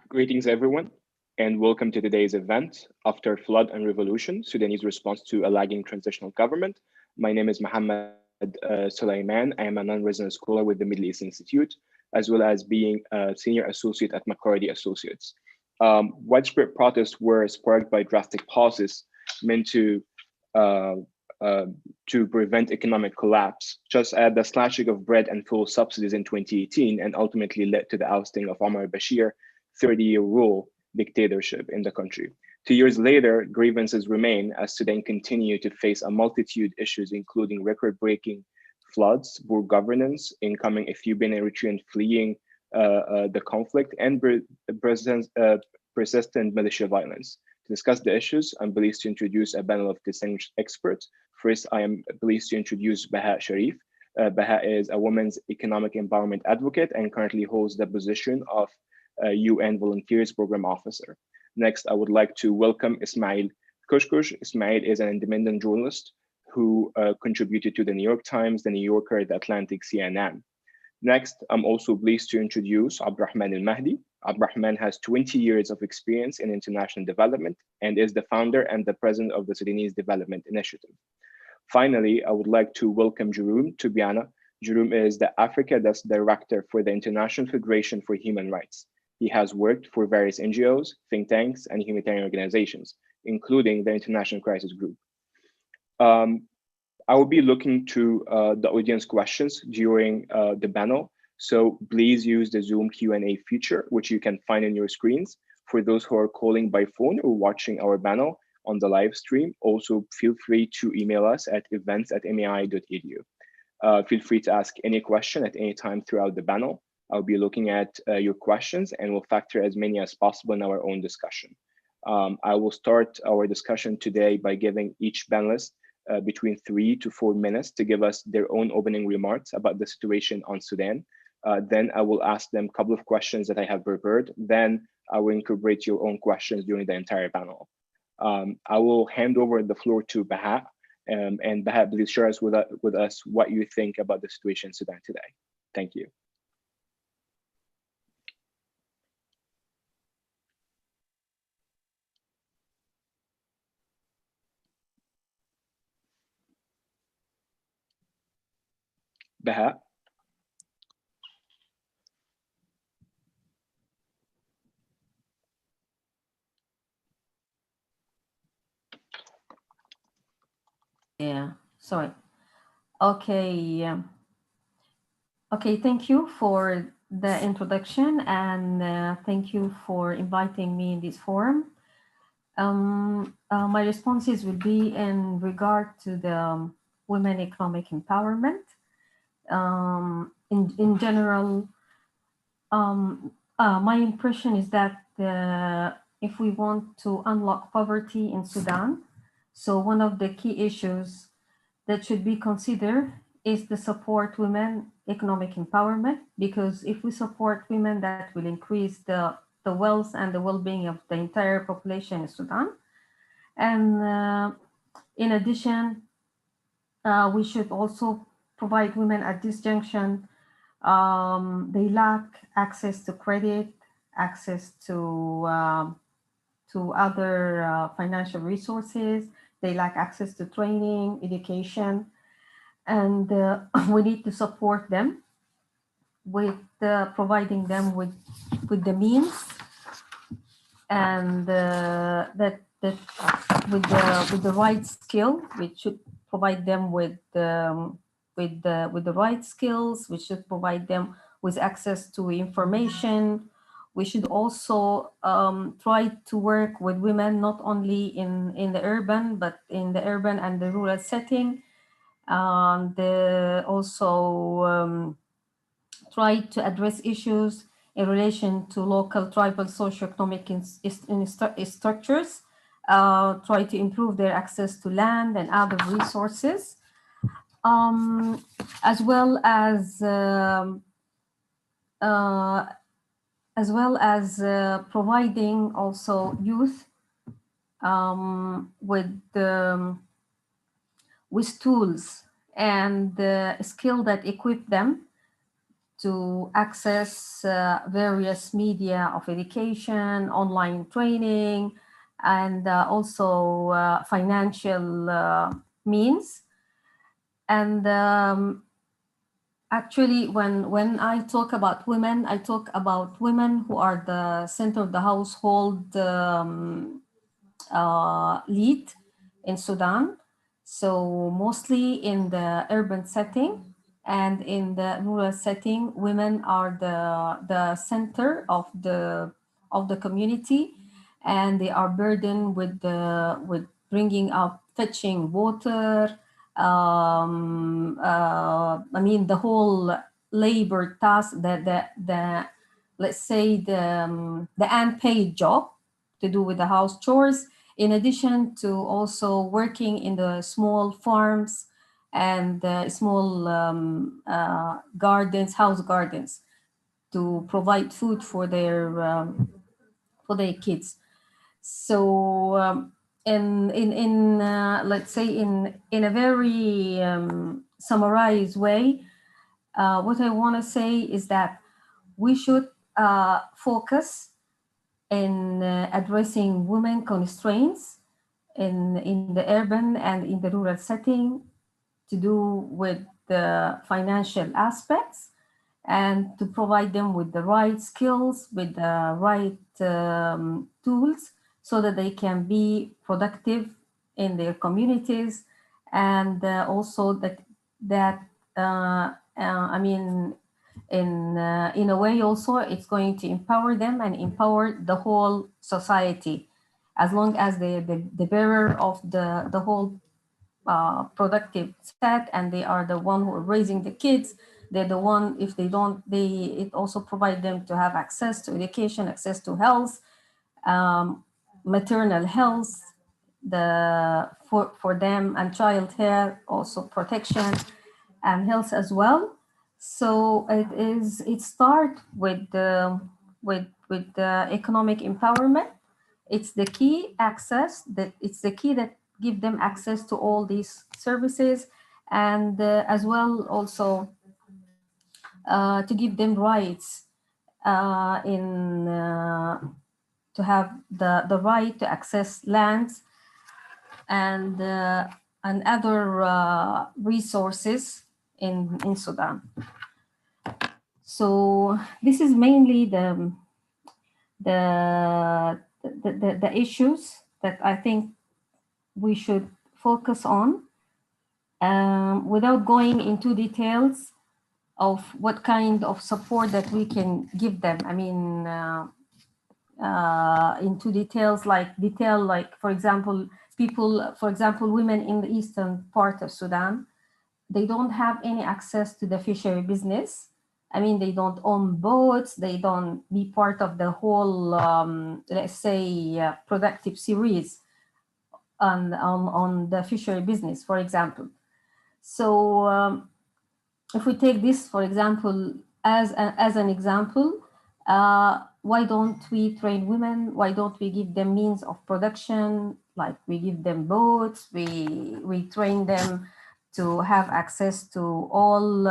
Greetings, everyone, and welcome to today's event. After flood and revolution, Sudanese response to a lagging transitional government. My name is Mohammed Sulaiman. I am a non-resident scholar with the Middle East Institute, as well as being a senior associate at McCarty Associates. Widespread protests were sparked by drastic policies meant uh, uh, to prevent economic collapse, just as the slashing of bread and fuel subsidies in 2018 and ultimately led to the ousting of Omar Bashir 30-year rule dictatorship in the country. 2 years later, grievances remain as Sudan continue to face a multitude of issues, including record-breaking floods, poor governance, incoming Ethiopian and Eritrean fleeing the conflict, and persistent militia violence. To discuss the issues, I'm pleased to introduce a panel of distinguished experts. First, I am pleased to introduce Baha Sharif. Baha is a women's economic empowerment advocate and currently holds the position of UN Volunteers Program Officer. Next, I would like to welcome Ismail Kushkush. Ismail is an independent journalist who contributed to the New York Times, the New Yorker, the Atlantic, CNN. Next, I'm also pleased to introduce Abdurrahman Al-Mahdi. Abdurrahman has 20 years of experience in international development and is the founder and the president of the Sudanese Development Initiative. Finally, I would like to welcome Jerome Tubiana. Jerome is the Africa Desk Director for the International Federation for Human Rights. He has worked for various NGOs, think tanks, and humanitarian organizations, including the International Crisis Group. I will be looking to the audience questions during the panel. So please use the Zoom Q&A feature, which you can find on your screens. For those who are calling by phone or watching our panel on the live stream, also feel free to email us at events@mai.edu. Feel free to ask any question at any time throughout the panel. I'll be looking at your questions and will factor as many as possible in our own discussion. I will start our discussion today by giving each panelist between 3 to 4 minutes to give us their own opening remarks about the situation on Sudan. Then I will ask them a couple of questions that I have prepared. Then I will incorporate your own questions during the entire panel. I will hand over the floor to Baha. And Baha, please share with us what you think about the situation in Sudan today. Thank you. Baha? Yeah, sorry. Okay. Okay, thank you for the introduction and thank you for inviting me in this forum. My responses will be in regard to the women economic empowerment. In general, my impression is that if we want to unlock poverty in Sudan, so one of the key issues that should be considered is the support women economic empowerment, because if we support women, that will increase the wealth and the well-being of the entire population in Sudan. And in addition, we should also provide women at this junction. They lack access to credit, access to other financial resources. They lack access to training, education, and we need to support them with providing them with the means and that with the right skill. We should provide them with the right skills. We should provide them with access to information. We should also try to work with women not only in the urban, but in the urban and the rural setting. And also try to address issues in relation to local tribal socioeconomic structures, try to improve their access to land and other resources, as well as providing also youth with tools and skill that equip them to access various media of education, online training, and also financial means. And actually, when I talk about women, I talk about women who are the center of the household lead in Sudan. So mostly in the urban setting, and in the rural setting, women are the center of the community, and they are burdened with bringing up, fetching water. I mean, the whole labor task, the let's say the unpaid job to do with the house chores, in addition to also working in the small farms and small gardens, house gardens, to provide food for their kids. So in let's say in a very summarized way, what I want to say is that we should focus in addressing women constraints in the urban and in the rural setting, to do with the financial aspects, and to provide them with the right skills, with the right tools, so that they can be productive in their communities, and also that I mean, in a way also, it's going to empower them and empower the whole society, as long as the bearer of the whole productive set, and they are the one who are raising the kids. They're the one, if they don't, it also provide them to have access to education, access to health, um, maternal health, for them, and child care, also protection and health as well. So it start with the economic empowerment. It's the key access, that it's the key that give them access to all these services, and as well also to give them rights in to have the right to access lands and other resources in Sudan. So this is mainly the issues that I think we should focus on, without going into details of what kind of support that we can give them. I mean, into detail, like for example, women in the eastern part of Sudan, they don't have any access to the fishery business. I mean, they don't own boats, they don't be part of the whole, let's say, productive series on the fishery business, for example. So if we take this, for example, as an example, why don't we train women? Why don't we give them means of production? Like we give them boats, we train them to have access to all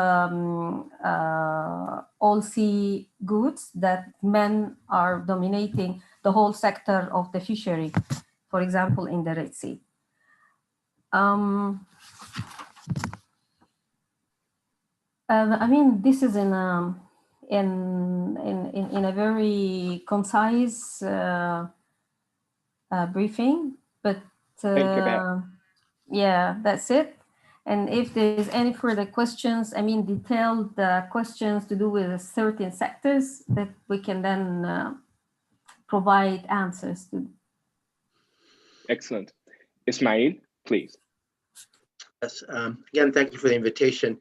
sea goods, that men are dominating the whole sector of the fishery, for example, in the Red Sea. I mean, this is in a very concise briefing, but yeah, that's it. And if there's any further questions, I mean, detailed questions to do with certain sectors, that we can then provide answers to. Excellent. Ismail, please. Yes, again, thank you for the invitation.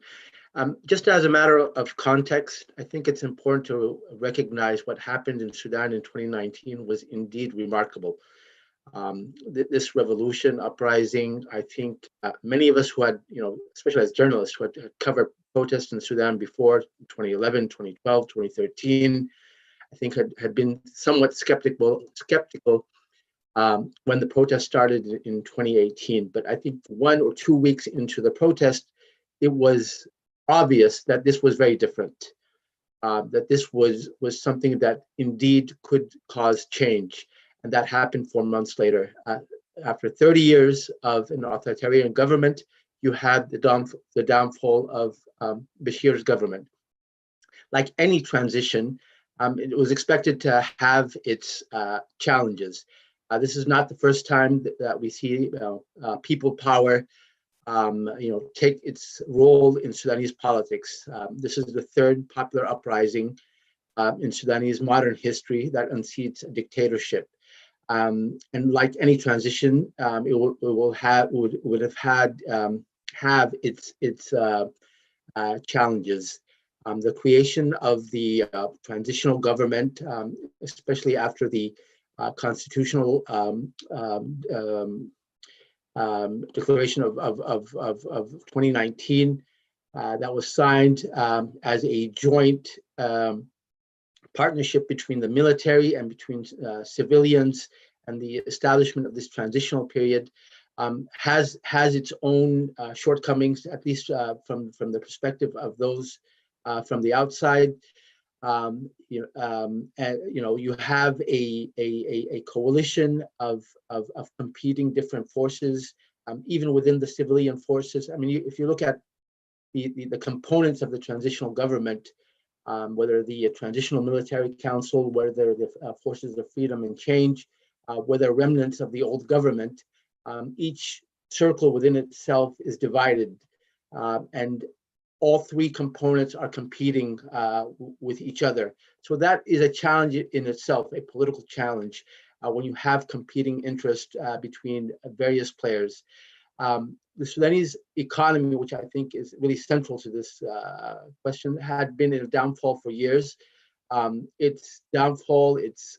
Just as a matter of context, I think it's important to recognize what happened in Sudan in 2019 was indeed remarkable. This revolution, uprising, I think many of us who had, especially as journalists, who had covered protests in Sudan before 2011, 2012, 2013, I think had been somewhat skeptical when the protest started in 2018. But I think 1 or 2 weeks into the protest, it was obvious that this was very different. that this was something that indeed could cause change. And that happened 4 months later. After 30 years of an authoritarian government, you had the downfall of Bashir's government. Like any transition, it was expected to have its challenges. This is not the first time that we see people power take its role in Sudanese politics. This is the third popular uprising in Sudanese modern history that unseats a dictatorship. And like any transition, it would have had its challenges. The creation of the transitional government, especially after the constitutional declaration of 2019 that was signed as a joint partnership between the military and between civilians, and the establishment of this transitional period has its own shortcomings, at least from the perspective of those from the outside. You have a coalition of competing different forces, even within the civilian forces. I mean, if you look at the components of the transitional government, whether the Transitional Military Council, whether the Forces of Freedom and Change, whether remnants of the old government, each circle within itself is divided, and all three components are competing with each other. So that is a challenge in itself, a political challenge, when you have competing interests between various players. The Sudanese economy, which I think is really central to this question, had been in a downfall for years. Its downfall, its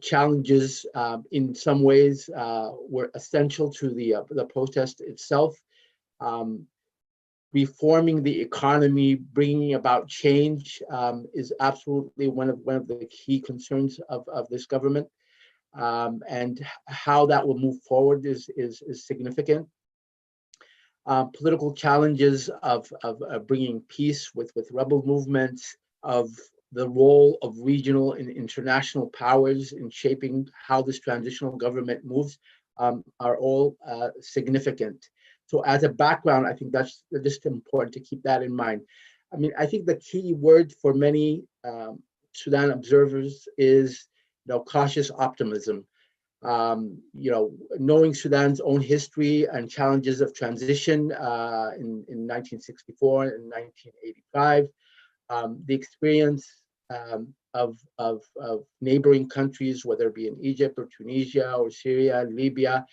challenges in some ways were essential to the protest itself. Reforming the economy, bringing about change is absolutely one of the key concerns of this government, and how that will move forward is significant. Political challenges of bringing peace with rebel movements, of the role of regional and international powers in shaping how this transitional government moves are all significant. So as a background, I think that's just important to keep that in mind. I mean, I think the key word for many Sudan observers is, cautious optimism. Knowing Sudan's own history and challenges of transition in 1964 and 1985, the experience of neighboring countries, whether it be in Egypt or Tunisia or Syria, Libya,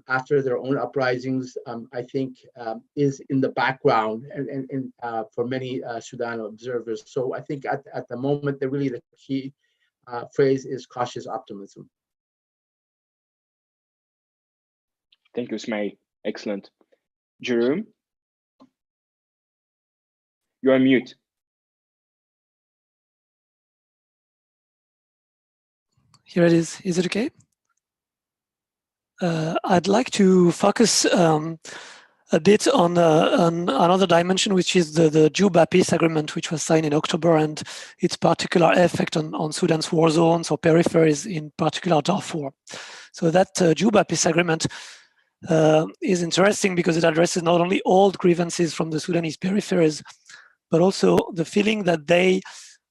after their own uprisings, I think is in the background and for many Sudan observers. So I think at the moment, the key phrase is cautious optimism. Thank you, Ismail. Excellent. Jerome, you're on mute. Here it is. Is it okay? I'd like to focus a bit on another dimension, which is the Juba Peace Agreement, which was signed in October, and its particular effect on Sudan's war zones or peripheries, in particular Darfur. So that Juba Peace Agreement is interesting because it addresses not only old grievances from the Sudanese peripheries, but also the feeling that they,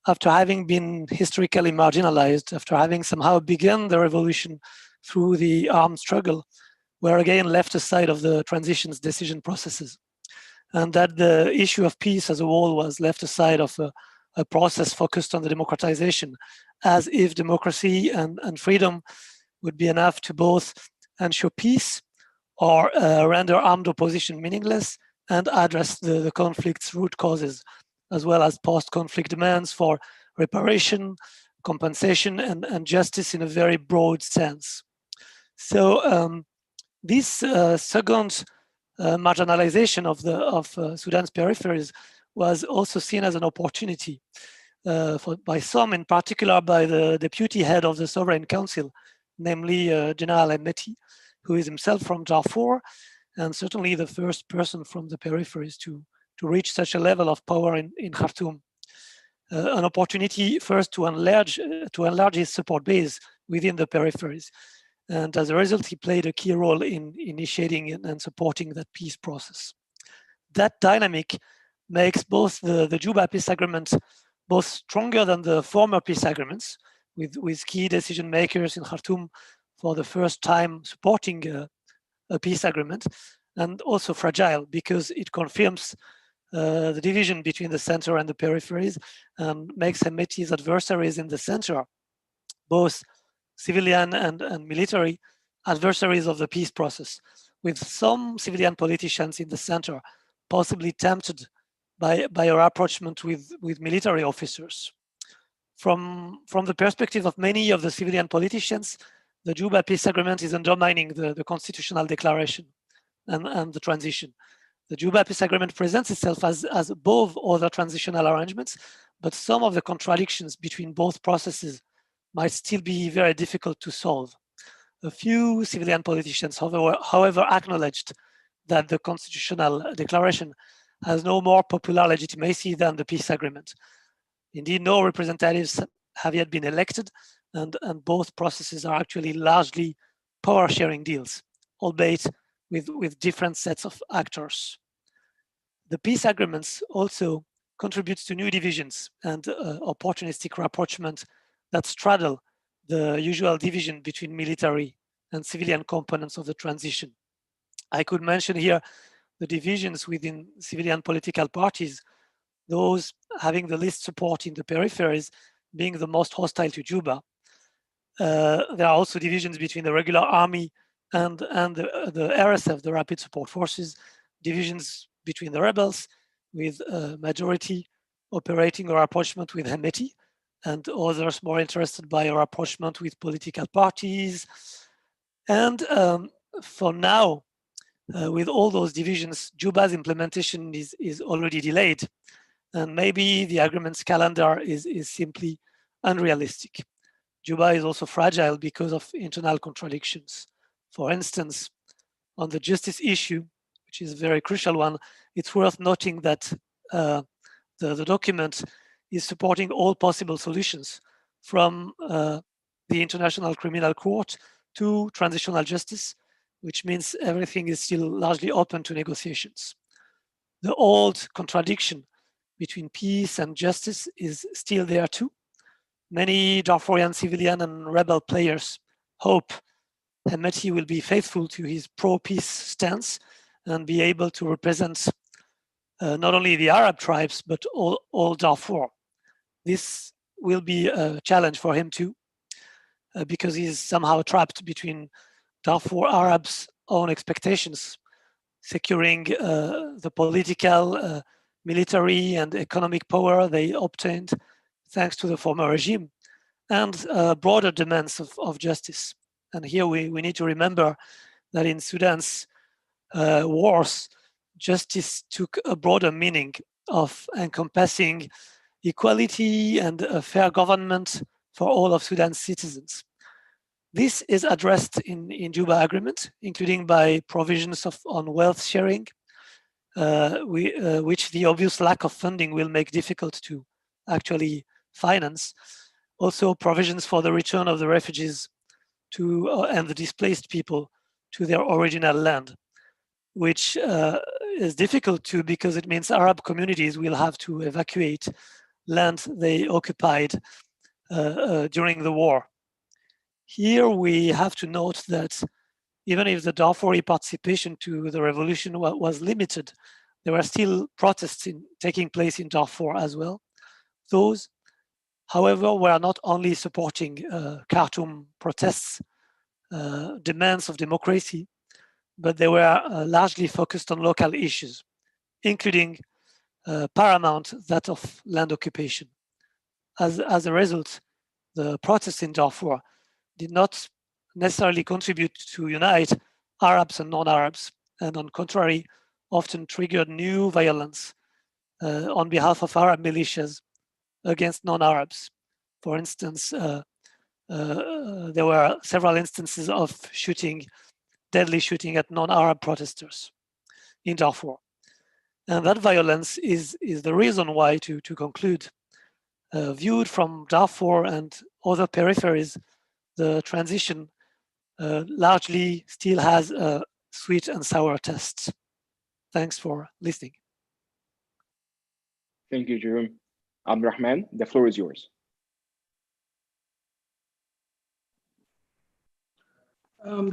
after having been historically marginalized, after having somehow begun the revolution through the armed struggle, were again left aside of the transition's decision processes. And that the issue of peace as a whole was left aside of a process focused on the democratization, as if democracy and freedom would be enough to both ensure peace or render armed opposition meaningless and address the conflict's root causes, as well as post-conflict demands for reparation, compensation, and justice in a very broad sense. So this second marginalization of Sudan's peripheries was also seen as an opportunity by some, in particular by the deputy head of the Sovereign Council, namely General Emeti, who is himself from Darfur, and certainly the first person from the peripheries to to reach such a level of power in Khartoum. An opportunity first to enlarge his support base within the peripheries. And as a result, he played a key role in initiating and supporting that peace process. That dynamic makes both the Juba peace agreement both stronger than the former peace agreements, with key decision makers in Khartoum for the first time supporting a peace agreement, and also fragile because it confirms the division between the center and the peripheries and makes Hemeti's adversaries in the center, both civilian and military, adversaries of the peace process, with some civilian politicians in the center possibly tempted by a rapprochement with military officers. From the perspective of many of the civilian politicians, the Juba peace agreement is undermining the constitutional declaration and the transition. The Juba peace agreement presents itself as above other transitional arrangements, but some of the contradictions between both processes might still be very difficult to solve. A few civilian politicians, however, acknowledged that the constitutional declaration has no more popular legitimacy than the peace agreement. Indeed, no representatives have yet been elected, and both processes are actually largely power-sharing deals, albeit with different sets of actors. The peace agreements also contributes to new divisions and opportunistic rapprochement that straddle the usual division between military and civilian components of the transition. I could mention here the divisions within civilian political parties, those having the least support in the peripheries being the most hostile to Juba. There are also divisions between the regular army and the RSF, the Rapid Support Forces, divisions between the rebels, with a majority operating a rapprochement with Hemeti, and others more interested by a rapprochement with political parties. And for now, with all those divisions, Juba's implementation is already delayed, and maybe the agreement's calendar is simply unrealistic. Juba is also fragile because of internal contradictions. For instance, on the justice issue, which is a very crucial one, it's worth noting that the document is supporting all possible solutions, from the International Criminal Court to transitional justice, which means everything is still largely open to negotiations. The old contradiction between peace and justice is still there too. Many Darfurian civilian and rebel players hope Hemeti will be faithful to his pro-peace stance and be able to represent not only the Arab tribes, but all Darfur. This will be a challenge for him too, because he's somehow trapped between Darfur Arabs' own expectations, securing the political, military and economic power they obtained thanks to the former regime, and broader demands of justice. And here we need to remember that in Sudan's wars, justice took a broader meaning of encompassing equality and a fair government for all of Sudan's citizens. This is addressed in Juba Agreement, including by provisions on wealth sharing, which the obvious lack of funding will make difficult to actually finance. Also, provisions for the return of the refugees to and the displaced people to their original land, which is difficult too because it means Arab communities will have to evacuate land they occupied during the war. Here we have to note that even if the Darfuri participation to the revolution was limited, there were still protests taking place in Darfur as well. Those, however, were not only supporting Khartoum protests, demands of democracy, but they were largely focused on local issues, including paramount that of land occupation. As a result, the protests in Darfur did not necessarily contribute to unite Arabs and non-Arabs, and on contrary, often triggered new violence on behalf of Arab militias against non-Arabs. For instance, there were several instances of deadly shooting at non-Arab protesters in Darfur. And that violence is the reason why, to conclude, viewed from Darfur and other peripheries, the transition largely still has a sweet and sour taste. Thanks for listening. Thank you, Jerome. Abdurrahman, the floor is yours.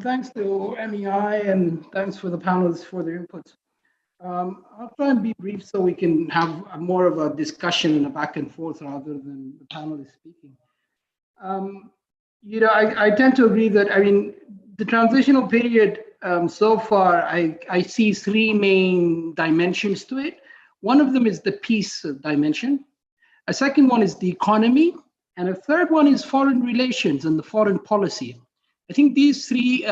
Thanks to MEI and thanks for the panelists for their inputs. I'll try and be brief so we can have more of a discussion and a back and forth rather than the panelists speaking. I tend to agree that, the transitional period so far, I see three main dimensions to it. One of them is the peace dimension. A second one is the economy. And a third one is foreign relations and the foreign policy. I think these three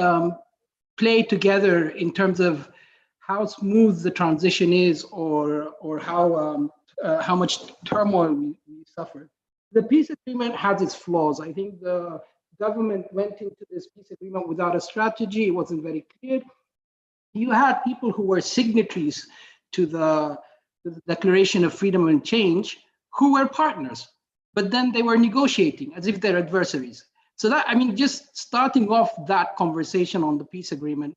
play together in terms of how smooth the transition is or how much turmoil we suffer. The peace agreement has its flaws. I think the government went into this peace agreement without a strategy. It wasn't very clear. You had people who were signatories to the Declaration of Freedom and Change who were partners, but then they were negotiating as if they're adversaries. So that, just starting off that conversation on the peace agreement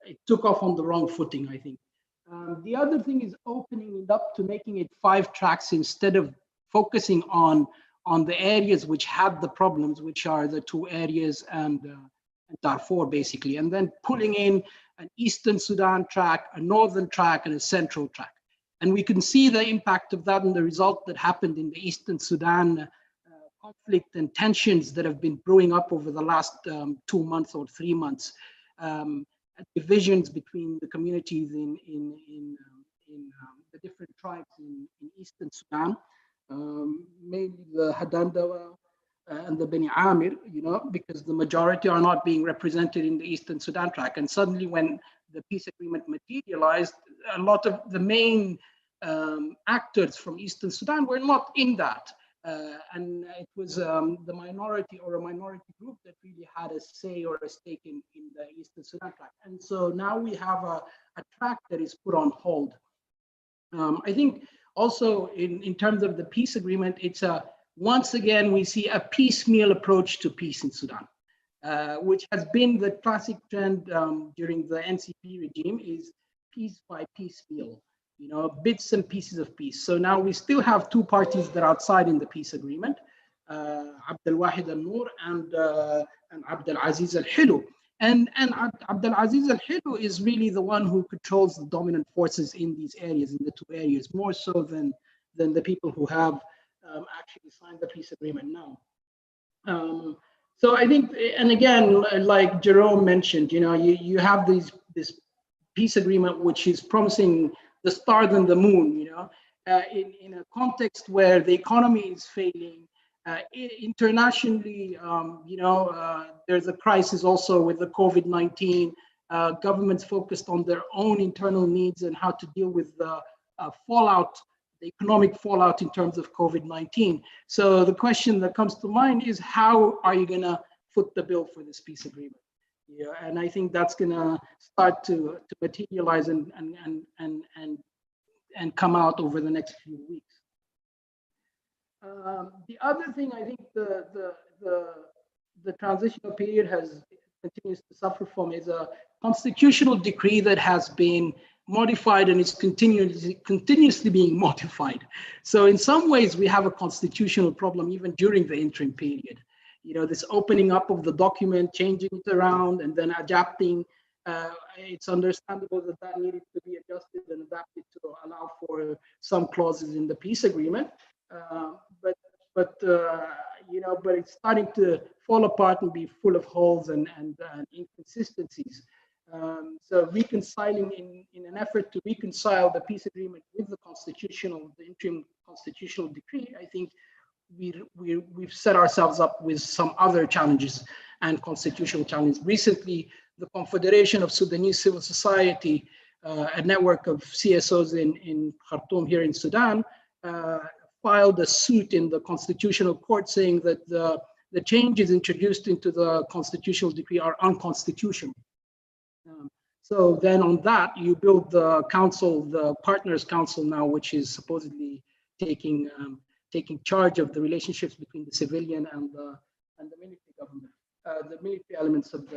it took off on the wrong footing, I think. The other thing is opening it up to making it 5 tracks instead of focusing on the areas which had the problems, which are the 2 areas and Darfur, basically, and then pulling in an Eastern Sudan track, a Northern track, and a Central track. And we can see the impact of that and the result that happened in the Eastern Sudan conflict and tensions that have been brewing up over the last 2 months or 3 months. Divisions between the communities in the different tribes in Eastern Sudan, mainly the Hadandawa and the Beni Amir, because the majority are not being represented in the Eastern Sudan track. And suddenly when the peace agreement materialized, a lot of the main actors from Eastern Sudan were not in that. And it was the minority or a minority group that really had a say or a stake in the Eastern Sudan track. And so now we have a track that is put on hold. I think also in terms of the peace agreement, it's once again, we see a piecemeal approach to peace in Sudan, which has been the classic trend during the NCP regime, is peace by piecemeal. Bits and pieces of peace. So now we still have 2 parties that are outside in the peace agreement, Abdel Wahid al-Noor and Abdel Aziz al-Hilu. And Abdel Aziz al-Hilu is really the one who controls the dominant forces in these areas, in the 2 areas, more so than the people who have actually signed the peace agreement now. So I think, and again, like Jerome mentioned, you have this peace agreement which is promising the stars and the moon, in a context where the economy is failing. Internationally, there's a crisis also with the COVID-19. Governments focused on their own internal needs and how to deal with the fallout, the economic fallout in terms of COVID-19. So the question that comes to mind is, how are you going to foot the bill for this peace agreement? And I think that's going to start to materialize and come out over the next few weeks. The other thing I think the transitional period continues to suffer from is a constitutional decree that has been modified and is continuously being modified. So in some ways we have a constitutional problem even during the interim period. This opening up of the document, changing it around and then adapting. It's understandable that needed to be adjusted and adapted to allow for some clauses in the peace agreement. But it's starting to fall apart and be full of holes and inconsistencies. So reconciling in an effort to reconcile the peace agreement with the interim constitutional decree, I think we've set ourselves up with some other challenges and constitutional challenges. Recently, the Confederation of Sudanese Civil Society, a network of CSOs in Khartoum here in Sudan, filed a suit in the Constitutional Court saying that the changes introduced into the constitutional decree are unconstitutional. So then on that, you build the council, the partners council now, which is supposedly taking charge of the relationships between the civilian and the military government, the military elements of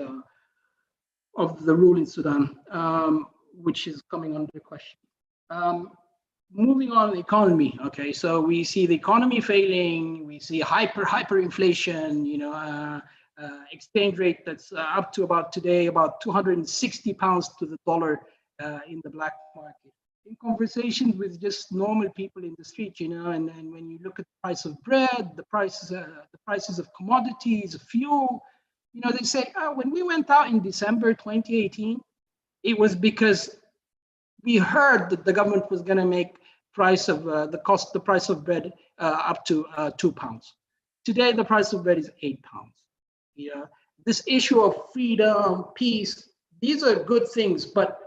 the rule in Sudan, which is coming under question. Moving on to the economy, okay, so we see the economy failing, we see hyperinflation, exchange rate that's up to about today, about 260 pounds to the dollar in the black market. In conversations with just normal people in the street, and when you look at the price of bread, the prices of commodities, fuel, they say, when we went out in December 2018, it was because we heard that the government was going to make the price of bread up to £2. Today, the price of bread is £8. This issue of freedom, peace, these are good things, but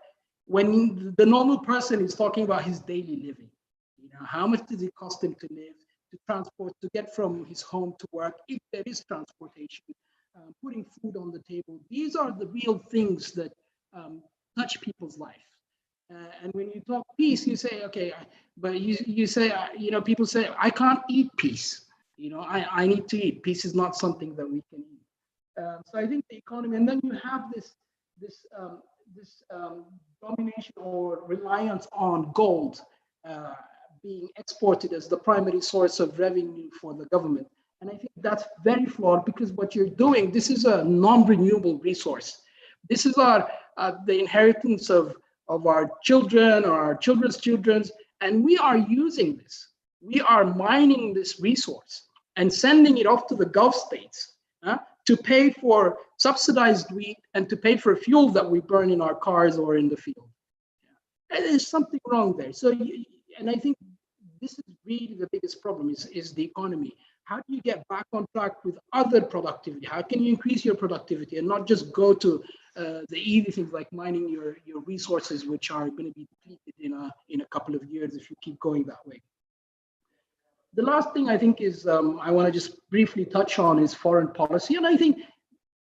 when the normal person is talking about his daily living, how much does it cost him to live, to transport, to get from his home to work, if there is transportation, putting food on the table, these are the real things that touch people's life. And when you talk peace, you say, okay, but you say, people say, I can't eat peace. I need to eat. Peace is not something that we can eat. So I think the economy, and then you have this domination or reliance on gold being exported as the primary source of revenue for the government. And I think that's very flawed, because what you're doing, this is a non-renewable resource. This is the inheritance of our children or our children's children, and we are using this. We are mining this resource and sending it off to the Gulf states to pay for subsidized wheat and to pay for fuel that we burn in our cars or in the field. And there's something wrong there. So, and I think this is really the biggest problem is the economy. How do you get back on track with other productivity? How can you increase your productivity and not just go to the easy things like mining your resources, which are going to be depleted in a couple of years if you keep going that way? The last thing I think is I want to just briefly touch on is foreign policy. And I think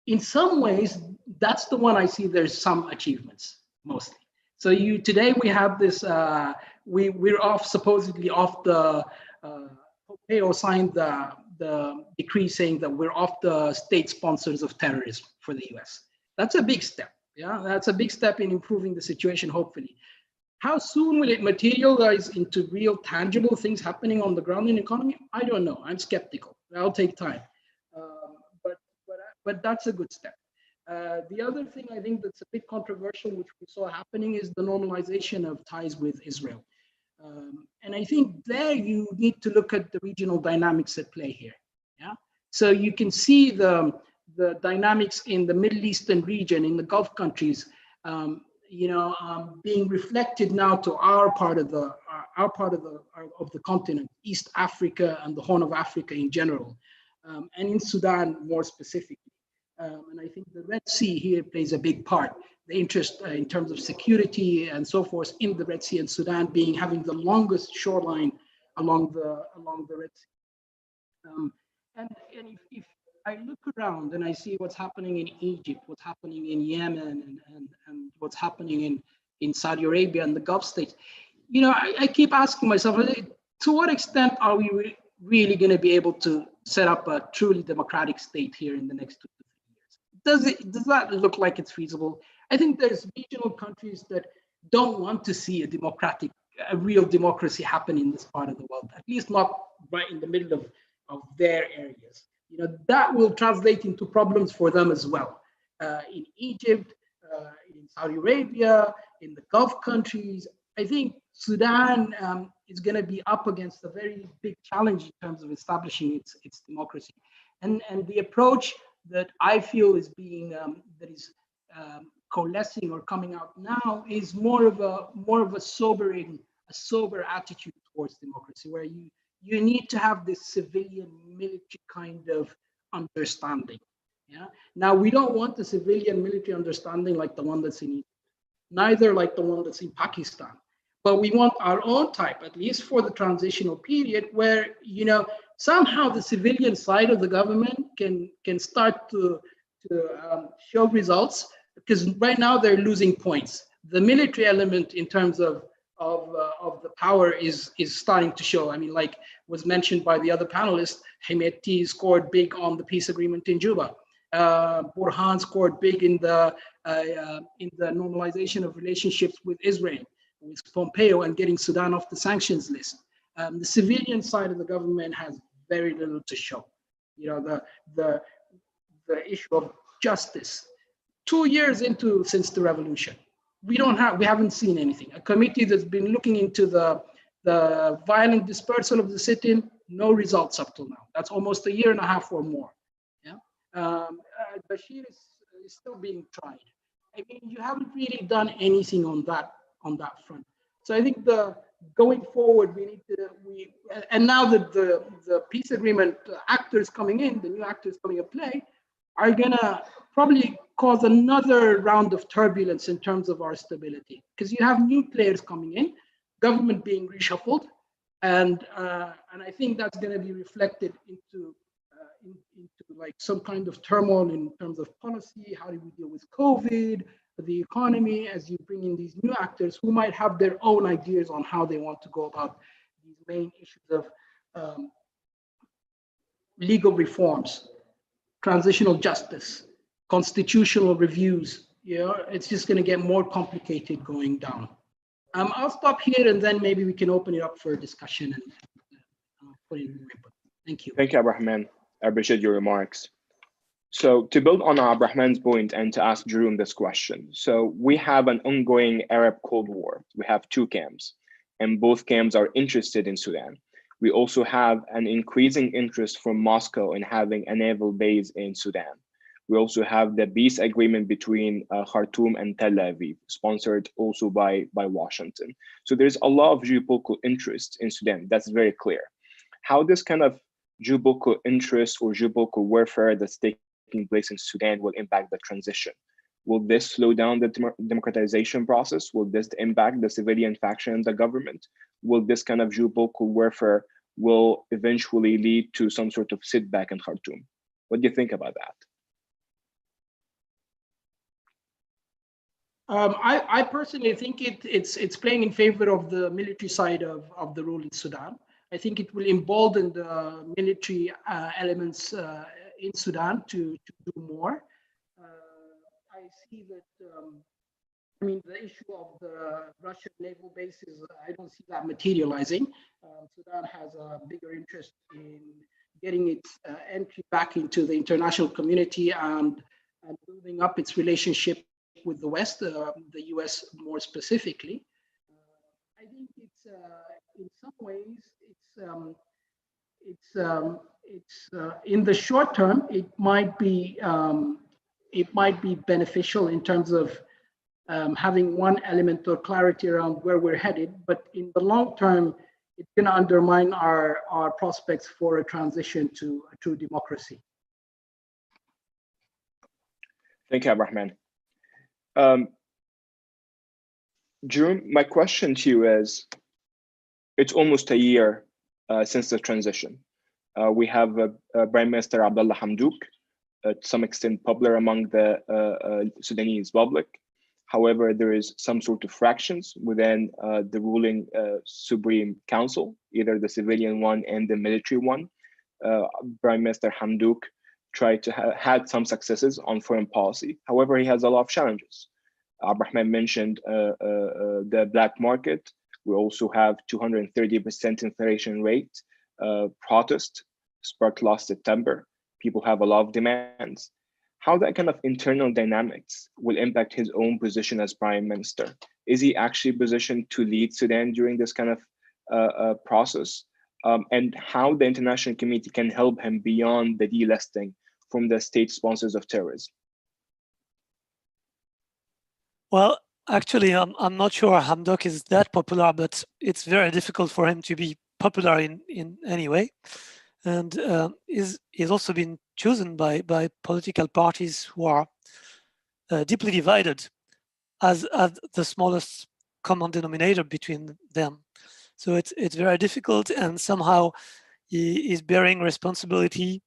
in some ways, that's the one I see there's some achievements mostly. So today we have this, we're supposedly off the, Pompeo signed the decree saying that we're off the state sponsors of terrorism for the US. That's a big step. Yeah, that's a big step in improving the situation, hopefully. How soon will it materialize into real tangible things happening on the ground in the economy? I don't know. I'm skeptical. That'll take time. But that's a good step. The other thing I think that's a bit controversial, which we saw happening, is the normalization of ties with Israel. And I think there you need to look at the regional dynamics at play here. Yeah. So you can see the dynamics in the Middle Eastern region, in the Gulf countries, being reflected now to our part of the continent, East Africa and the Horn of Africa in general, and in Sudan more specifically. And I think the Red Sea here plays a big part. The interest in terms of security and so forth in the Red Sea, and Sudan having the longest shoreline along the Red Sea. And if I look around and I see what's happening in Egypt, what's happening in Yemen, and what's happening in Saudi Arabia and the Gulf states, I keep asking myself, to what extent are we really going to be able to set up a truly democratic state here in the next 2 to 3 years? Does that look like it's feasible? I think there's regional countries that don't want to see a real democracy happen in this part of the world, at least not right in the middle of their areas. That will translate into problems for them as well. In Egypt, in Saudi Arabia, in the Gulf countries, I think Sudan is going to be up against a very big challenge in terms of establishing its democracy. And the approach that I feel is coalescing or coming out now is more of a sober attitude towards democracy, where you need to have this civilian military kind of understanding. Yeah. Now, we don't want the civilian military understanding like the one that's in Egypt, neither like the one that's in Pakistan, but we want our own type, at least for the transitional period, where somehow the civilian side of the government can start to show results, because right now they're losing points. The military element in terms of the power is starting to show. I mean, like was mentioned by the other panelists, Hemeti scored big on the peace agreement in Juba. Burhan scored big in the normalization of relationships with Israel, with Pompeo, and getting Sudan off the sanctions list. The civilian side of the government has very little to show. You know, the issue of justice. 2 years since the revolution, we haven't seen anything. A committee that's been looking into the violent dispersal of the sit-in, no results up till now. That's almost a year and a half or more. Yeah, Bashir is still being tried. I mean, you haven't really done anything on that front. So I think going forward, and now that the peace agreement actors coming in, the new actors coming in play, are gonna probably cause another round of turbulence in terms of our stability, because you have new players coming in, government being reshuffled, and I think that's going to be reflected into like some kind of turmoil in terms of policy. How do we deal with COVID, the economy, as you bring in these new actors who might have their own ideas on how they want to go about these main issues of legal reforms, transitional justice, constitutional reviews. You know, it's just going to get more complicated going down. I'll stop here, and then maybe we can open it up for a discussion and put in more input. Thank you. Thank you, Abdurrahman. I appreciate your remarks. So to build on Abdurrahman's point and to ask Jerome this question. So we have an ongoing Arab Cold War. We have two camps, and both camps are interested in Sudan. We also have an increasing interest from Moscow in having a naval base in Sudan. We also have the peace agreement between Khartoum and Tel Aviv, sponsored also by Washington. So there's a lot of geopolitical interest in Sudan. That's very clear. How this kind of geopolitical interest or geopolitical warfare that's taking place in Sudan will impact the transition? Will this slow down the democratization process? Will this impact the civilian faction in the government? Will this kind of geopolitical warfare will eventually lead to some sort of setback in Khartoum? What do you think about that? I personally think it's playing in favor of the military side of the rule in Sudan. I think it will embolden the military elements in Sudan to do more. I see that, I mean, the issue of the Russian naval bases, I don't see that materializing. Sudan has a bigger interest in getting its entry back into the international community and building up its relationship with the West, the US more specifically. I think it's in some ways it's in the short term it might be beneficial in terms of having one element or clarity around where we're headed, but in the long term it's going to undermine our prospects for a transition to a true democracy. Thank you, Abdurrahman. Jerome, my question to you is, it's almost a year since the transition. We have Prime Minister Abdullah Hamdouk, to some extent popular among the Sudanese public. However, there is some sort of fractions within the ruling Supreme Council, either the civilian one and the military one. Prime Minister Hamdouk tried to had some successes on foreign policy. However, he has a lot of challenges. Abdurrahman mentioned the black market. We also have 230% inflation rate. Protest sparked last September. People have a lot of demands. How that kind of internal dynamics will impact his own position as prime minister? Is he actually positioned to lead Sudan during this kind of process? And how the international community can help him beyond the delisting from the state sponsors of terrorism? Well, actually, I'm not sure Hamdok is that popular, but it's very difficult for him to be popular in any way. And he's also been chosen by political parties who are deeply divided as the smallest common denominator between them. So it's very difficult, and somehow he is bearing responsibility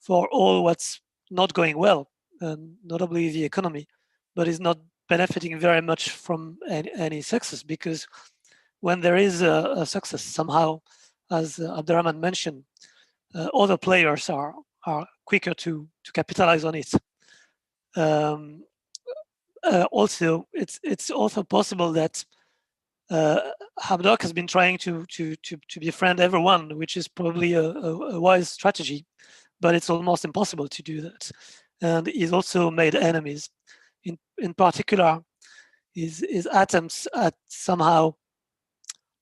for all what's not going well, and notably the economy. but is not benefiting very much from any success, because when there is a success, somehow, as Abdurrahman mentioned, other players are quicker to capitalize on it. Also, it's also possible that Hamdok has been trying to befriend everyone, which is probably a wise strategy, but it's almost impossible to do that. And he's also made enemies. In particular, his attempts at somehow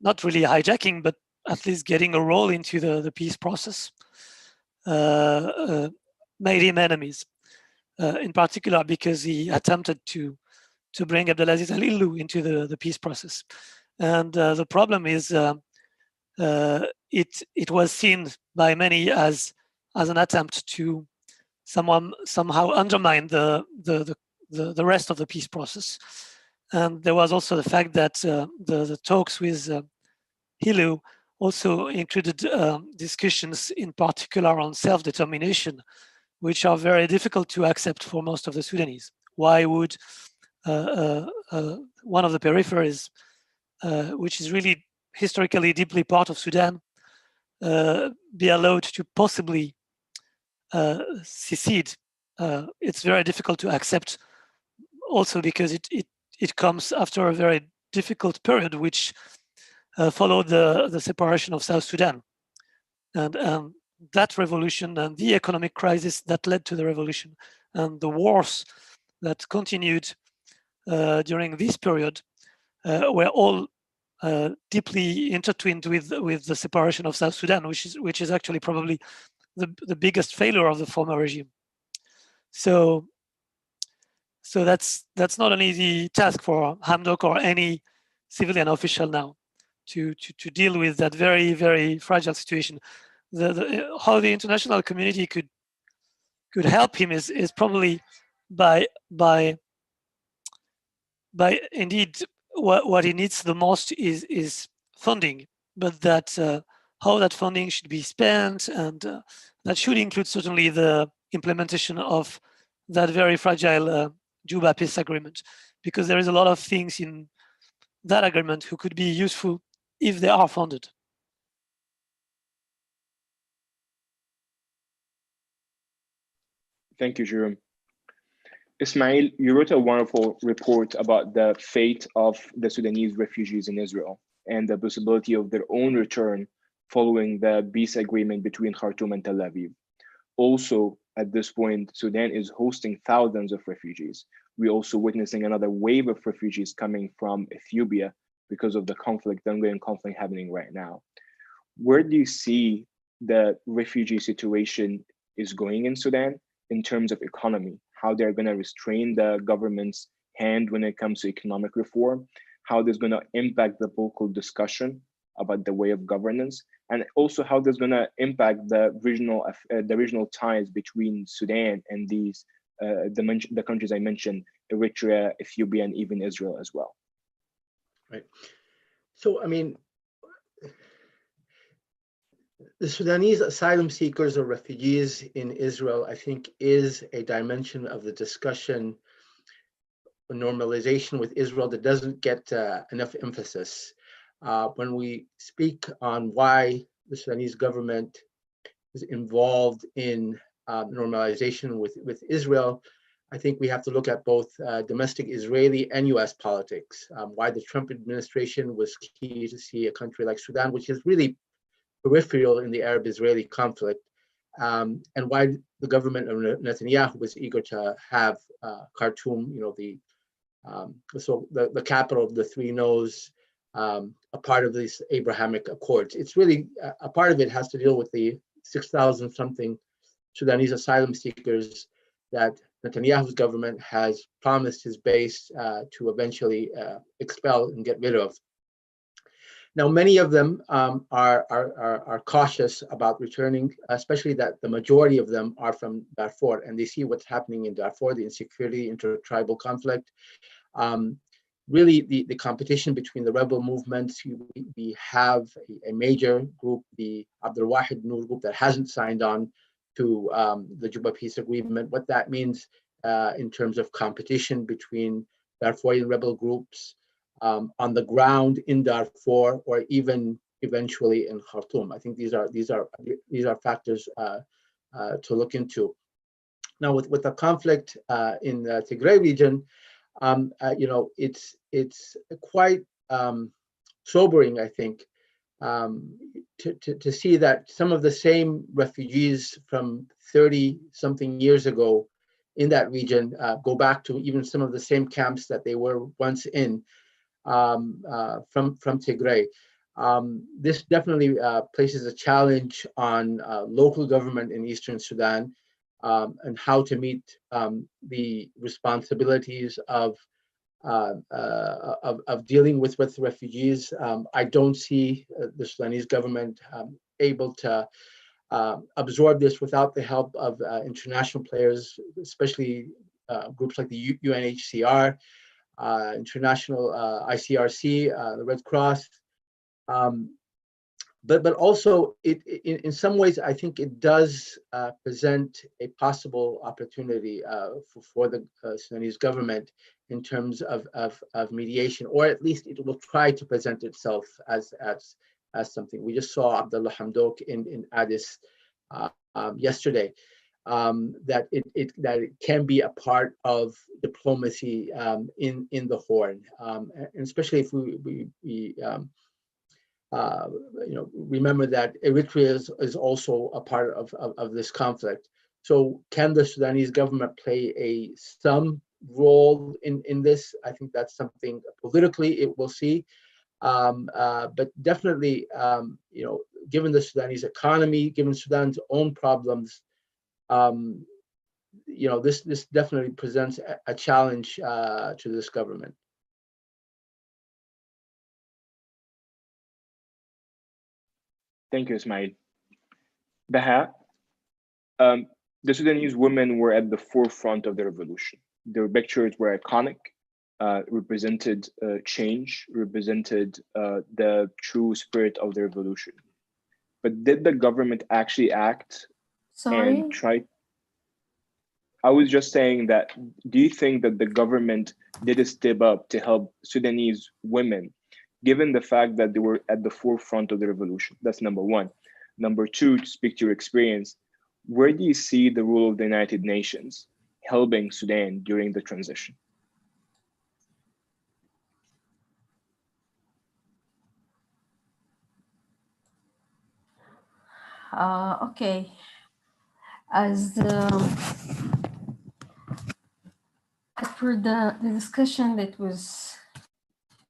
not really hijacking, but at least getting a role into the peace process made him enemies. In particular, because he attempted to bring Abdelaziz Al-Illu into the peace process. And the problem is it was seen by many as an attempt to somehow undermine the rest of the peace process. And there was also the fact that the talks with Illu also included discussions in particular on self-determination, which are very difficult to accept for most of the Sudanese. Why would one of the peripheries, which is really historically deeply part of Sudan, be allowed to possibly secede? It's very difficult to accept, also because it comes after a very difficult period, which followed the separation of South Sudan. And that revolution and the economic crisis that led to the revolution and the wars that continued during this period were all deeply intertwined with the separation of South Sudan, which is actually probably the biggest failure of the former regime. So that's not an easy task for Hamdok or any civilian official now to deal with that very, very fragile situation. How the international community could help him is probably by indeed what he needs the most is funding, but that how that funding should be spent, and that should include certainly the implementation of that very fragile Juba peace agreement, because there is a lot of things in that agreement who could be useful if they are funded. Thank you, Jerome. Ismail, you wrote a wonderful report about the fate of the Sudanese refugees in Israel and the possibility of their own return following the peace agreement between Khartoum and Tel Aviv. Also, at this point, Sudan is hosting thousands of refugees. We're also witnessing another wave of refugees coming from Ethiopia because of the ongoing conflict happening right now. Where do you see the refugee situation is going in Sudan in terms of economy? How they're going to restrain the government's hand when it comes to economic reform? How this is going to impact the political discussion about the way of governance, and also how this is going to impact the regional ties between Sudan and these the countries I mentioned, Eritrea, Ethiopia, and even Israel as well. Right. So, I mean, the Sudanese asylum seekers or refugees in Israel, I think, is a dimension of the discussion, normalization with Israel, that doesn't get enough emphasis. When we speak on why the Sudanese government is involved in normalization with Israel, I think we have to look at both domestic Israeli and US politics. Why the Trump administration was key to see a country like Sudan, which is really peripheral in the Arab-Israeli conflict, and why the government of Netanyahu was eager to have Khartoum, you know, the capital of the three no's, a part of these Abrahamic Accords. It's really a part of it has to deal with the 6,000 something Sudanese asylum seekers that Netanyahu's government has promised his base to eventually expel and get rid of. Now, many of them are cautious about returning, especially that the majority of them are from Darfur, and they see what's happening in Darfur, the insecurity, intertribal conflict. Really, the competition between the rebel movements. We have a major group, the Abdul Wahid Noor group, that hasn't signed on to the Juba peace agreement. What that means in terms of competition between Darfurian rebel groups on the ground in Darfur, or even eventually in Khartoum. I think these are factors to look into. Now, with the conflict in the Tigray region, it's quite sobering, I think, to see that some of the same refugees from 30-something years ago in that region go back to even some of the same camps that they were once in from Tigray. This definitely places a challenge on local government in Eastern Sudan and how to meet the responsibilities of dealing with refugees. I don't see the Sudanese government able to absorb this without the help of international players, especially groups like the UNHCR, international ICRC, the Red Cross. But also, in some ways, I think it does present a possible opportunity for the Sudanese government in terms of mediation, or at least it will try to present itself as something. We just saw Abdullah Hamdok in Addis yesterday. That it can be a part of diplomacy in the Horn, and especially if we remember that Eritrea is also a part of this conflict. So can the Sudanese government play some role in this? I think that's something politically it will see. But definitely, given the Sudanese economy, given Sudan's own problems, this definitely presents a challenge to this government. Thank you, Ismail. Baha, the Sudanese women were at the forefront of the revolution. Their pictures were iconic, represented change, represented the true spirit of the revolution. But did the government actually act and try? I was just saying that, do you think that the government did a step up to help Sudanese women, given the fact that they were at the forefront of the revolution? That's number one. Number two, to speak to your experience, where do you see the role of the United Nations helping Sudan during the transition? Okay. As per the discussion that was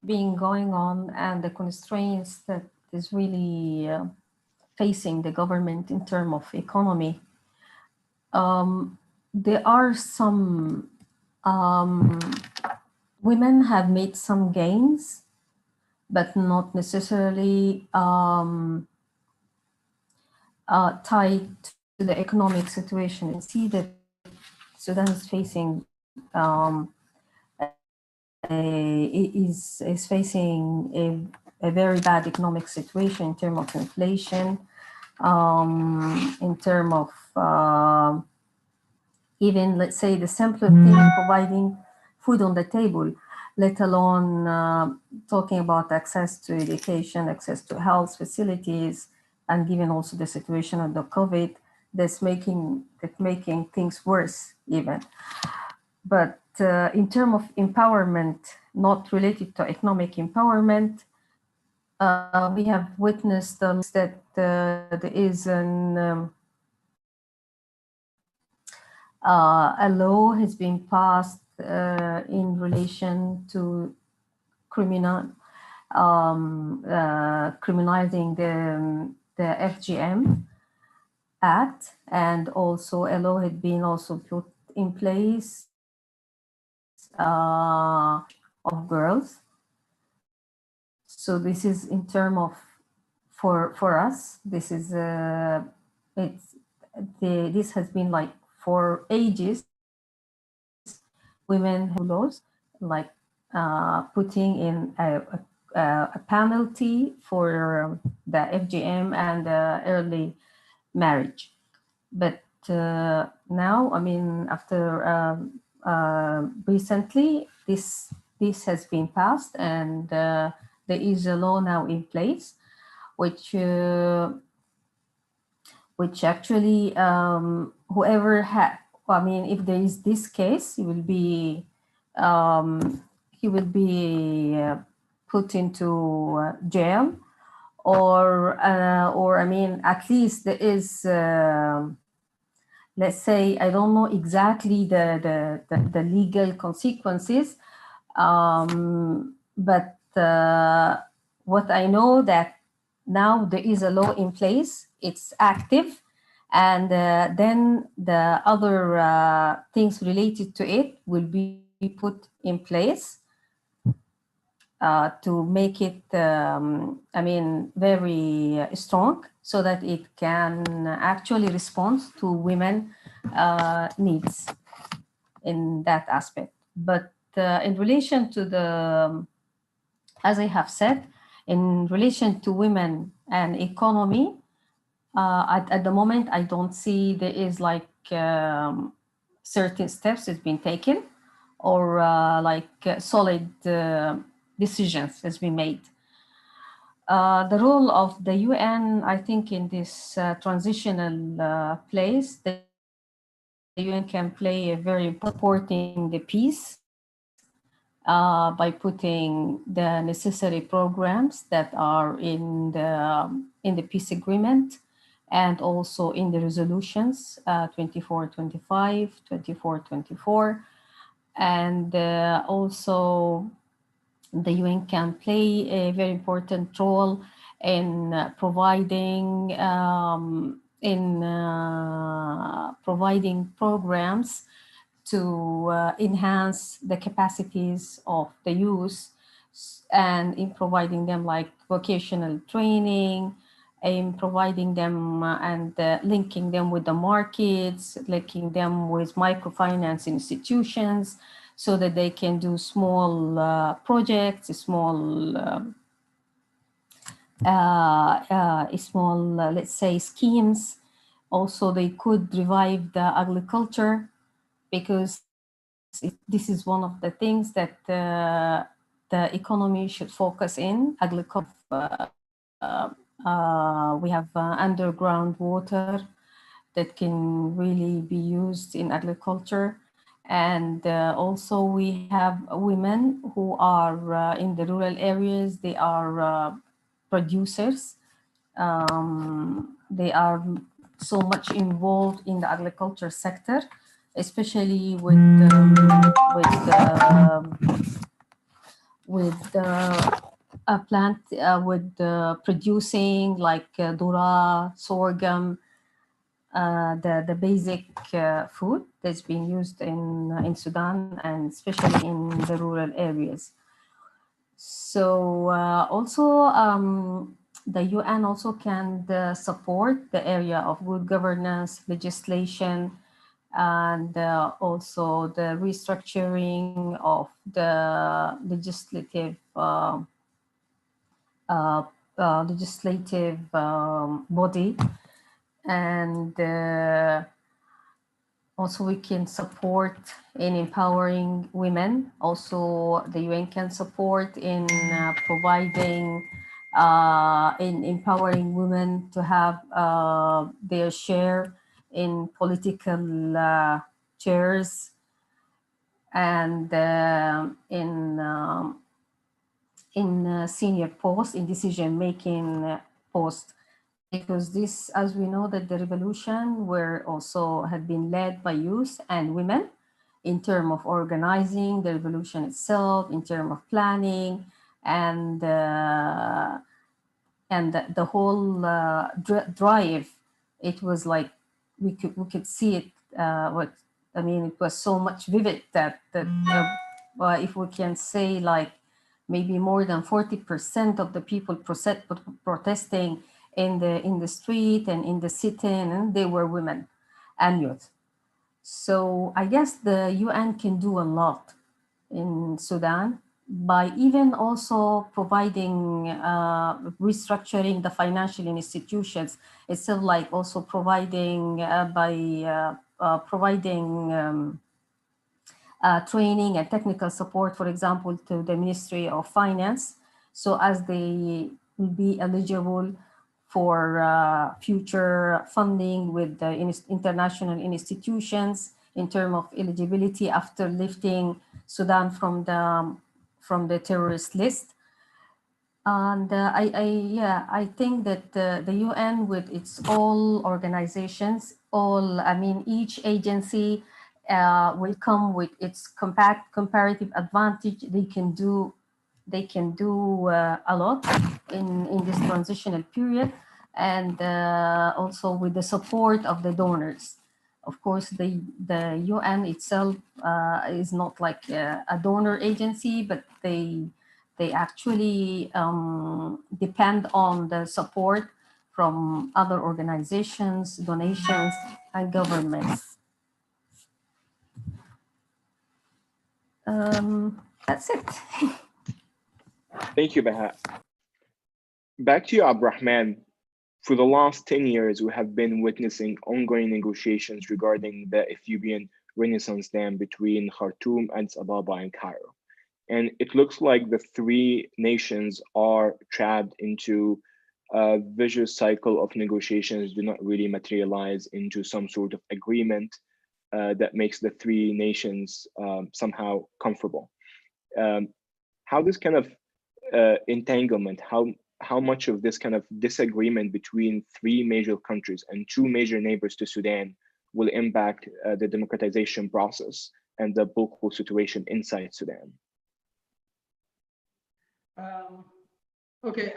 being going on and the constraints that is really facing the government in terms of economy, there are some women have made some gains, but not necessarily tied to the economic situation. And see that Sudan is facing is facing a very bad economic situation in terms of inflation, in terms of even, let's say, the simpler thing, providing food on the table, let alone talking about access to education, access to health facilities, and given also the situation of the COVID, that's making things worse even. But in terms of empowerment, not related to economic empowerment, we have witnessed that there is a law has been passed in relation to criminalizing the FGM Act, and also a law had been also put in place of girls. So this is in terms of for us. This is this has been like for ages. Women who laws like putting in a penalty for the FGM and early marriage. But now, I mean, after recently this has been passed, and there is a law now in place, which actually whoever had, I mean, if there is this case, he will be put into jail, or I mean, at least there is. Let's say, I don't know exactly the legal consequences, but what I know that now there is a law in place, it's active, and then the other things related to it will be put in place to make it, I mean, very strong, so that it can actually respond to women needs in that aspect. But in relation to the, as I have said, in relation to women and economy, at the moment, I don't see there is like certain steps that's been taken, or solid decisions has been made. The role of the UN, I think, in this transitional place, the UN can play a very important supporting the peace by putting the necessary programs that are in the peace agreement, and also in the resolutions 2425, 2424, and also the UN can play a very important role in providing programs to enhance the capacities of the youth, and in providing them like vocational training, in providing them and linking them with the markets, linking them with microfinance institutions, so that they can do small projects, small, let's say, schemes. Also, they could revive the agriculture, because this is one of the things that the economy should focus in. Agriculture, we have underground water that can really be used in agriculture. And also we have women who are in the rural areas. They are producers. They are so much involved in the agriculture sector, especially with a plant with producing like dhurra, sorghum, the basic food that's being used in Sudan, and especially in the rural areas. So also the UN also can support the area of good governance, legislation, and also the restructuring of the legislative body. And also we can support in empowering women. Also the UN can support in providing, in empowering women to have their share in political chairs, and in senior posts, in decision-making posts. Because this, as we know, that the revolution had been led by youth and women in terms of organizing the revolution itself, in terms of planning, and the whole drive. It was like we could see it. It was so much vivid that if we can say, like, maybe more than 40% of the people protesting in the street and in the sit-in, and they were women and youth. So I guess the UN can do a lot in Sudan by even also providing, restructuring the financial institutions itself, like also providing training and technical support, for example, to the Ministry of Finance, so as they will be eligible for future funding with the international institutions in terms of eligibility after lifting Sudan from the terrorist list. And I think that the UN, with its all organizations, each agency will come with its comparative advantage. They can do a lot in this transitional period, and also with the support of the donors. Of course, the UN itself is not like a donor agency, but they actually depend on the support from other organizations, donations, and governments. That's it. Thank you, Baha. Back to you, Abdurrahman. For the last 10 years, we have been witnessing ongoing negotiations regarding the Ethiopian Renaissance Dam between Khartoum, Addis Ababa, and Cairo. And it looks like the three nations are trapped into a vicious cycle of negotiations, do not really materialize into some sort of agreement that makes the three nations somehow comfortable. How this kind of entanglement, how much of this kind of disagreement between three major countries and two major neighbors to Sudan will impact the democratization process and the political situation inside Sudan? Okay,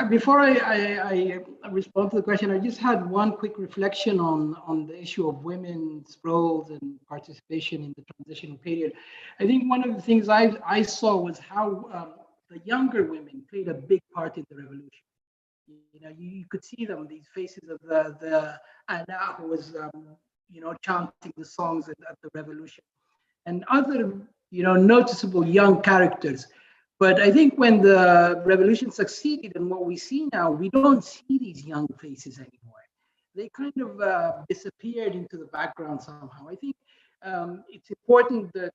before I respond to the question, I just had one quick reflection on the issue of women's roles and participation in the transitional period. I think one of the things I saw was how the younger women played a big part in the revolution. You know, you could see them, these faces of the Anna who was, chanting the songs at the revolution, and other, noticeable young characters. But I think when the revolution succeeded and what we see now, we don't see these young faces anymore. They kind of disappeared into the background somehow. I think it's important that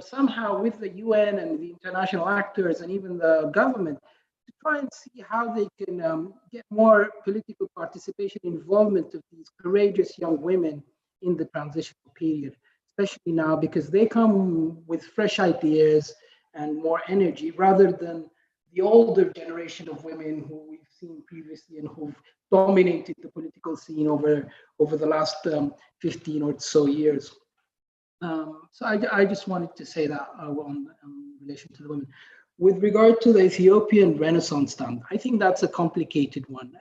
somehow with the UN and the international actors and even the government to try and see how they can get more political participation, involvement of these courageous young women in the transitional period, especially now because they come with fresh ideas and more energy rather than the older generation of women who we've seen previously and who've dominated the political scene over the last 15 or so years. So I just wanted to say that in relation to the women. With regard to the Ethiopian Renaissance Dam, I think that's a complicated one.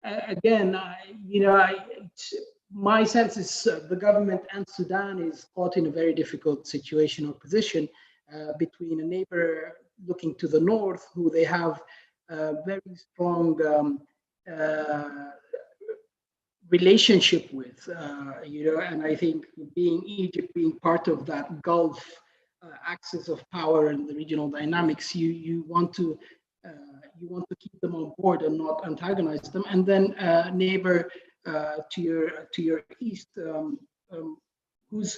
Again, my sense is the government and Sudan is caught in a very difficult situation or position between a neighbor looking to the north, who they have a very strong relationship with, and I think Egypt being part of that Gulf axis of power and the regional dynamics, you want to keep them on board and not antagonize them. And then neighbor to your east, who's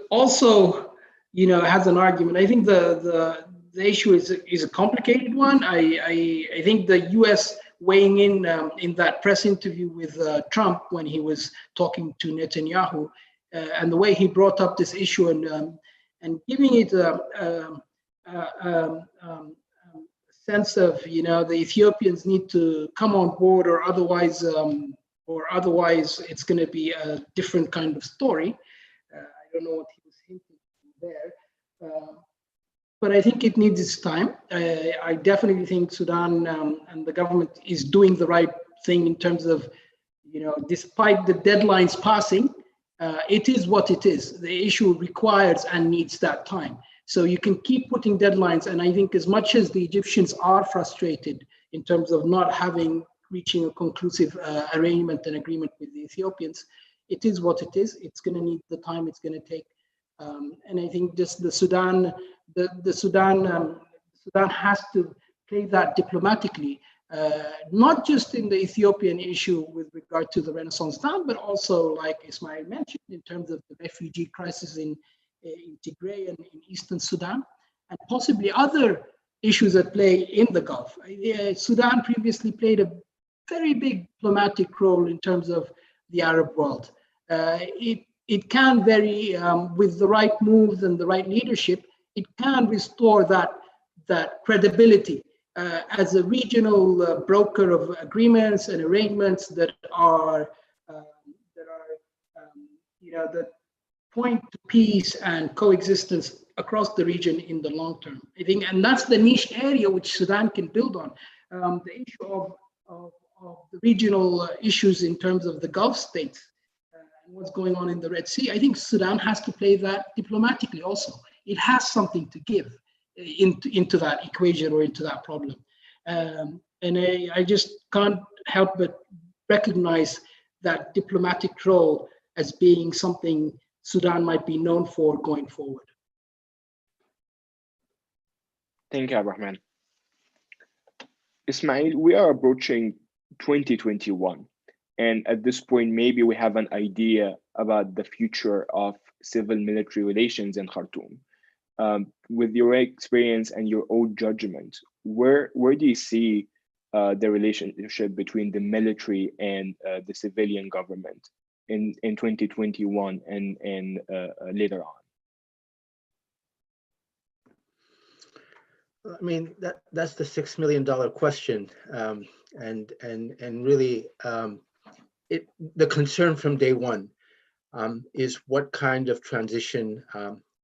also has an argument. I think the issue is a complicated one. I think the U.S. weighing in that press interview with Trump when he was talking to Netanyahu, and the way he brought up this issue and giving it a sense of the Ethiopians need to come on board or otherwise it's going to be a different kind of story. I don't know what he was hinting there. But I think it needs its time. I definitely think Sudan and the government is doing the right thing in terms of, despite the deadlines passing, it is what it is. The issue requires and needs that time. So you can keep putting deadlines. And I think as much as the Egyptians are frustrated in terms of not reaching a conclusive arrangement and agreement with the Ethiopians, it is what it is. It's going to need the time it's going to take. And I think just Sudan has to play that diplomatically not just in the Ethiopian issue with regard to the Renaissance Dam, but also, like Ismail mentioned, in terms of the refugee crisis in Tigray and in Eastern Sudan, and possibly other issues at play in the Gulf. Sudan previously played a very big diplomatic role in terms of the Arab world. It can vary with the right moves and the right leadership. It can restore that credibility as a regional broker of agreements and arrangements that that point to peace and coexistence across the region in the long term. I think, and that's the niche area which Sudan can build on. The issue of the regional issues in terms of the Gulf states and what's going on in the Red Sea. I think Sudan has to play that diplomatically also. It has something to give into that equation or into that problem. And I just can't help but recognize that diplomatic role as being something Sudan might be known for going forward. Thank you, Abrahman. Ismail, we are approaching 2021. And at this point, maybe we have an idea about the future of civil-military relations in Khartoum. With your experience and your own judgment, where do you see the relationship between the military and the civilian government in 2021 and later on? I mean, that's the $6 million question, and really, the concern from day one is what kind of transition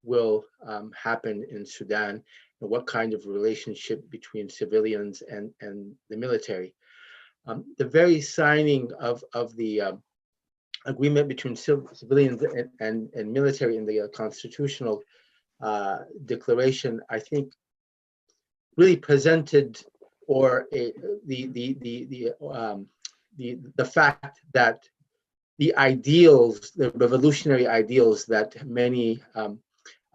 will happen in Sudan, and what kind of relationship between civilians and the military. The very signing of the agreement between civilians and military in the constitutional declaration, I think, really presented the fact that the ideals, the revolutionary ideals that many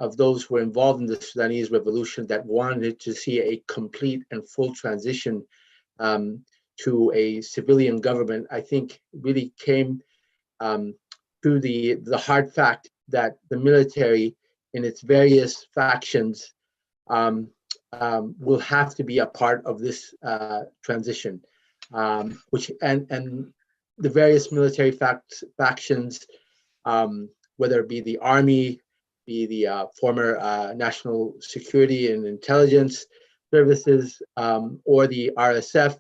of those who were involved in the Sudanese revolution that wanted to see a complete and full transition to a civilian government, I think really came to the hard fact that the military in its various factions will have to be a part of this transition, which and the various military factions, whether it be the army, be the former national security and intelligence services, or the RSF,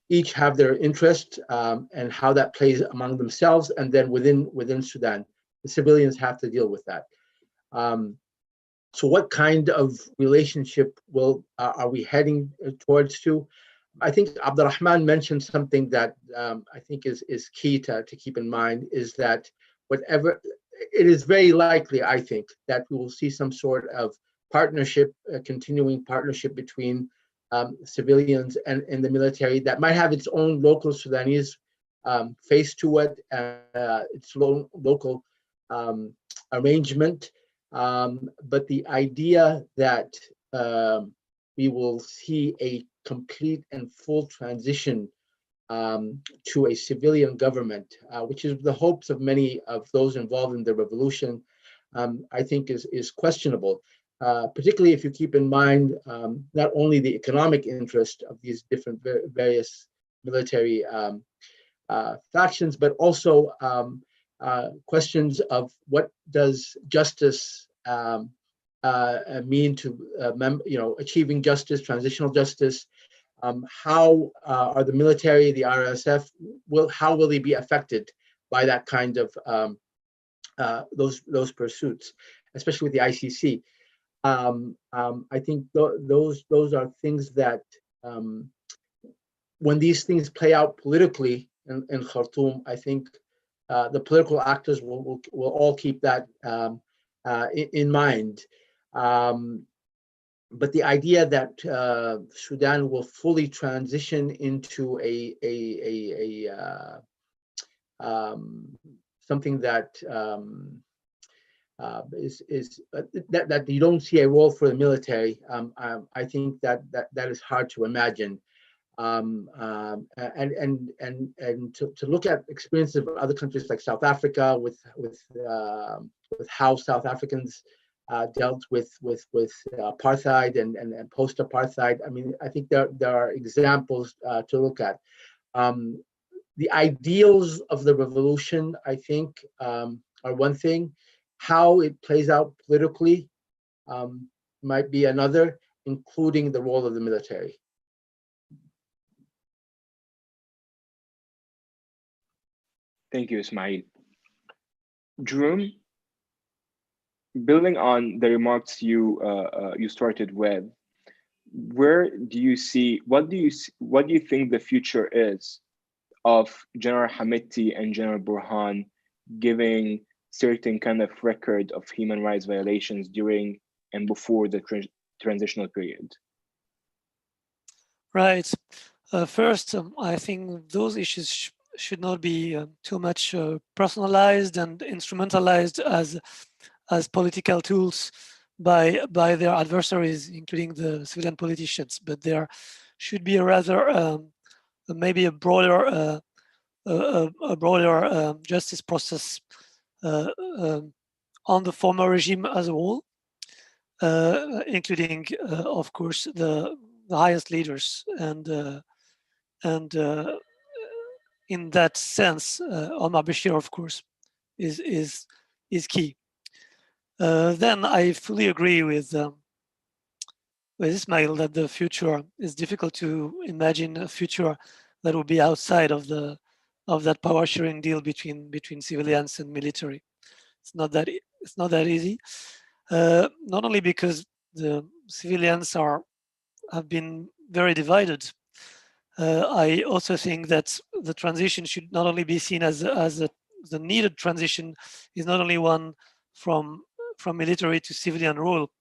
each have their interest and how that plays among themselves, and then within Sudan, the civilians have to deal with that. So what kind of relationship are we heading towards to? I think Abdurrahman mentioned something that I think is key to keep in mind, is that it is very likely, I think, that we will see some sort of partnership, a continuing partnership between civilians and the military that might have its own local Sudanese face to it, its local arrangement. But the idea that we will see a complete and full transition to a civilian government, which is the hopes of many of those involved in the revolution, I think is questionable, particularly if you keep in mind not only the economic interest of these different various military factions, but also questions of what does justice mean to achieving justice, transitional justice. How are the military, the RSF, how will they be affected by that kind of those pursuits, especially with the ICC? I think those are things that when these things play out politically in Khartoum, I think the political actors will all keep that in mind. But the idea that Sudan will fully transition into something that that you don't see a role for the military, I think that is hard to imagine. and to look at experiences of other countries like South Africa with how South Africans dealt with apartheid and post-apartheid. I mean, I think there are examples to look at. The ideals of the revolution, I think, are one thing. How it plays out politically might be another, including the role of the military. Thank you, Ismail. Jerome, building on the remarks you started with, where do you see, what do you think the future is of General Hamidti and General Burhan giving certain kind of record of human rights violations during and before the transitional period? Right. First, I think those issues should not be too much personalized and instrumentalized as political tools by their adversaries, including the civilian politicians. But there should be a rather maybe a broader justice process on the former regime as a whole, including, of course, the highest leaders, and in that sense, Omar Bashir, of course, is key. Then I fully agree with Ismail that the future is difficult to imagine a future that will be outside of that power sharing deal between civilians and military. It's not that easy. Not only because the civilians have been very divided. I also think that the transition should not only be seen as the needed transition, is not only one from military to civilian rule.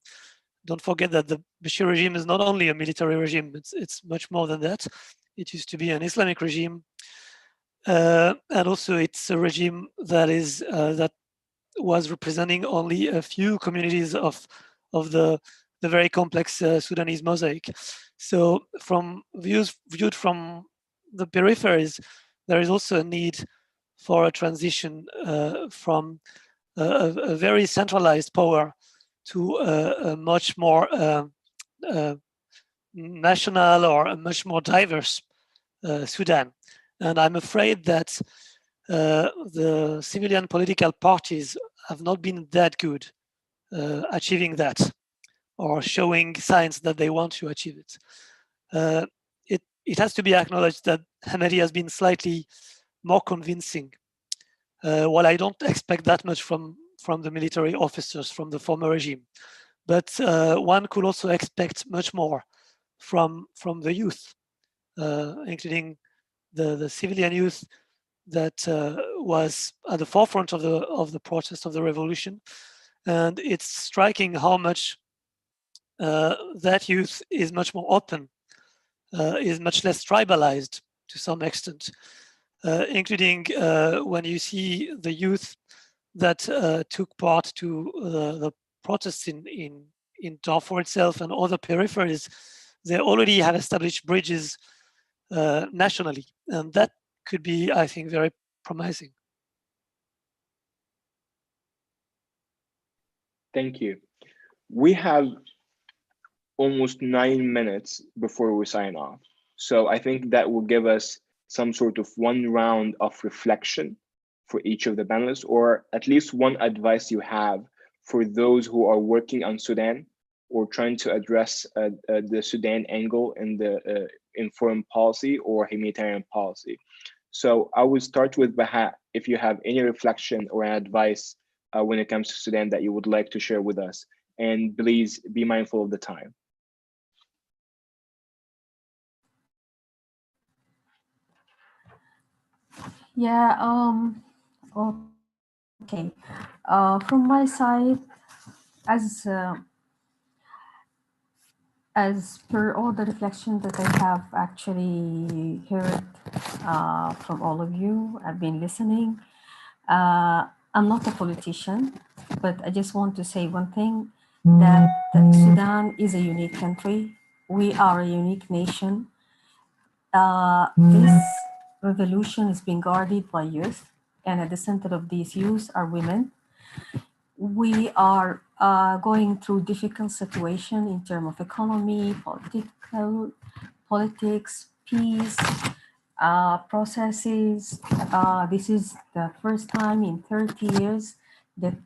Don't forget that the Bashir regime is not only a military regime; it's much more than that. It used to be an Islamic regime, and also it's a regime that was representing only a few communities of the very complex Sudanese mosaic. So viewed from the peripheries, there is also a need for a transition from a very centralized power to a much more national or a much more diverse Sudan. And I'm afraid that the civilian political parties have not been that good achieving that, or showing signs that they want to achieve it. It has to be acknowledged that Hamedi has been slightly more convincing. While I don't expect that much from the military officers from the former regime, but one could also expect much more from the youth, including the civilian youth that was at the forefront of the protest of the revolution. And it's striking how much that youth is much more open, is much less tribalized to some extent, including when you see the youth that took part to the protests in Darfur itself and other peripheries. They already have established bridges nationally, and that could be, I think, very promising. Thank you. We have almost 9 minutes before we sign off. So I think that will give us some sort of one round of reflection for each of the panelists, or at least one advice you have for those who are working on Sudan or trying to address the Sudan angle in foreign policy or humanitarian policy. So I will start with Baha, if you have any reflection or advice when it comes to Sudan that you would like to share with us. And please be mindful of the time. Yeah, okay. From my side, as per all the reflections that I have actually heard from all of you, I've been listening. I'm not a politician, but I just want to say one thing, that Sudan is a unique country. We are a unique nation. This revolution is being guarded by youth, and at the center of these youth are women. We are going through difficult situation in terms of economy, politics, peace, processes. This is the first time in 30 years that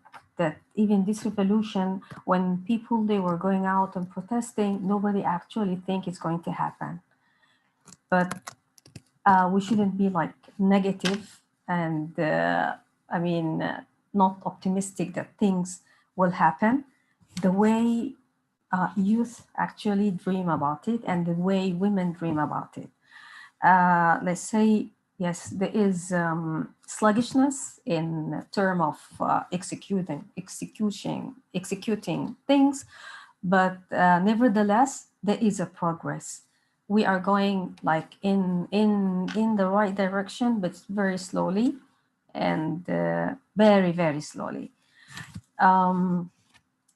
even this revolution, when people they were going out and protesting, nobody actually think it's going to happen. But we shouldn't be like negative and not optimistic that things will happen. The way youth actually dream about it and the way women dream about it. Let's say, yes, there is sluggishness in terms of executing things, but nevertheless, there is a progress. We are going like in the right direction, but very slowly and very, very slowly.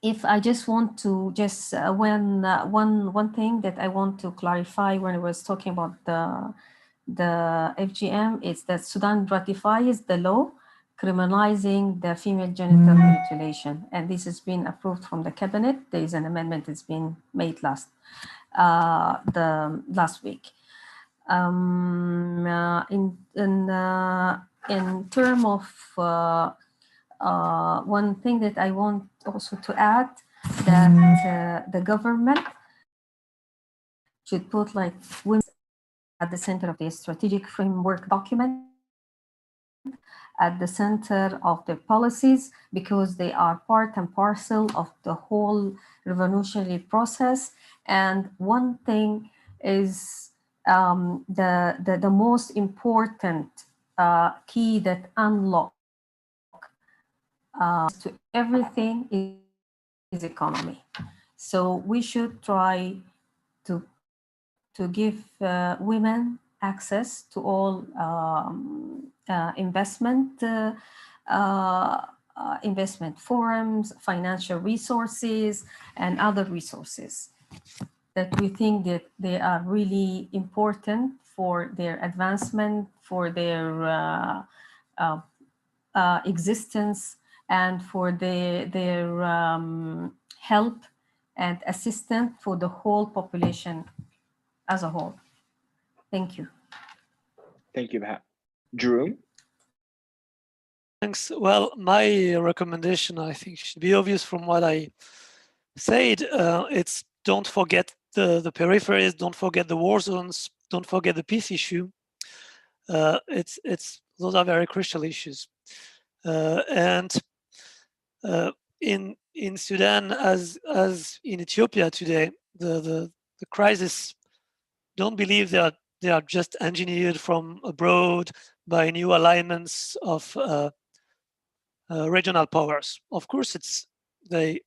If I just want to one thing that I want to clarify when I was talking about the FGM is that Sudan ratifies the law criminalizing the female genital mutilation, and this has been approved from the cabinet. There is an amendment that's been made last week. In term of one thing that I want also to add, that the government should put like women at the center of the strategic framework document, at the center of the policies, because they are part and parcel of the whole revolutionary process. And one thing is the most important key that unlock to everything is economy. So we should try to give women access to all investment forums, financial resources, and other resources that we think that they are really important for their advancement, for their existence, and for their help and assistance for the whole population as a whole. Thank you. Thank you, Baha. Jerome? Thanks. Well, my recommendation, I think, should be obvious from what I said. It's don't forget the peripheries, don't forget the war zones, don't forget the peace issue. Those are very crucial issues. And in Sudan, as in Ethiopia today, the crisis, don't believe they are just engineered from abroad by new alignments of regional powers. Of course, they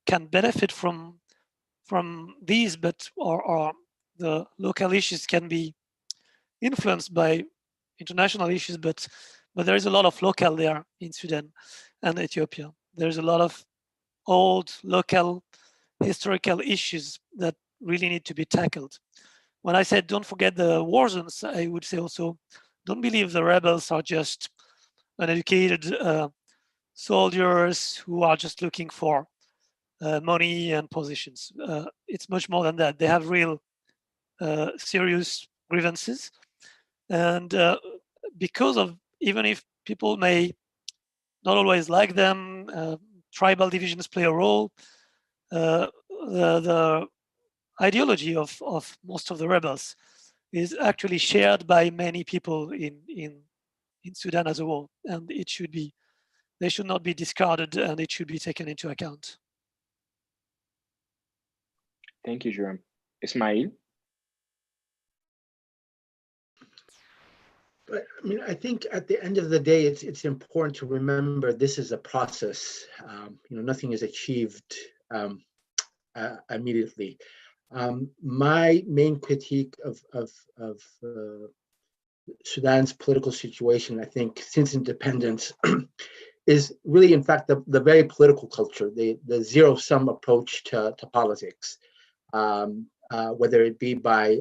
can benefit from these, but or the local issues can be influenced by international issues, but there is a lot of local there in Sudan and Ethiopia. There's a lot of old local historical issues that really need to be tackled. When I said don't forget the war zones, I would say also don't believe the rebels are just uneducated soldiers who are just looking for money and positions. It's much more than that. They have real serious grievances. And because of, even if people may not always like them, tribal divisions play a role, the ideology of most of the rebels is actually shared by many people in Sudan as a whole, and they should not be discarded, and it should be taken into account. Thank you, Jerome. Ismail? But I mean, I think at the end of the day, it's important to remember this is a process. Nothing is achieved immediately. My main critique of Sudan's political situation, I think, since independence, is really, in fact, the very political culture, the zero-sum approach to politics, whether it be by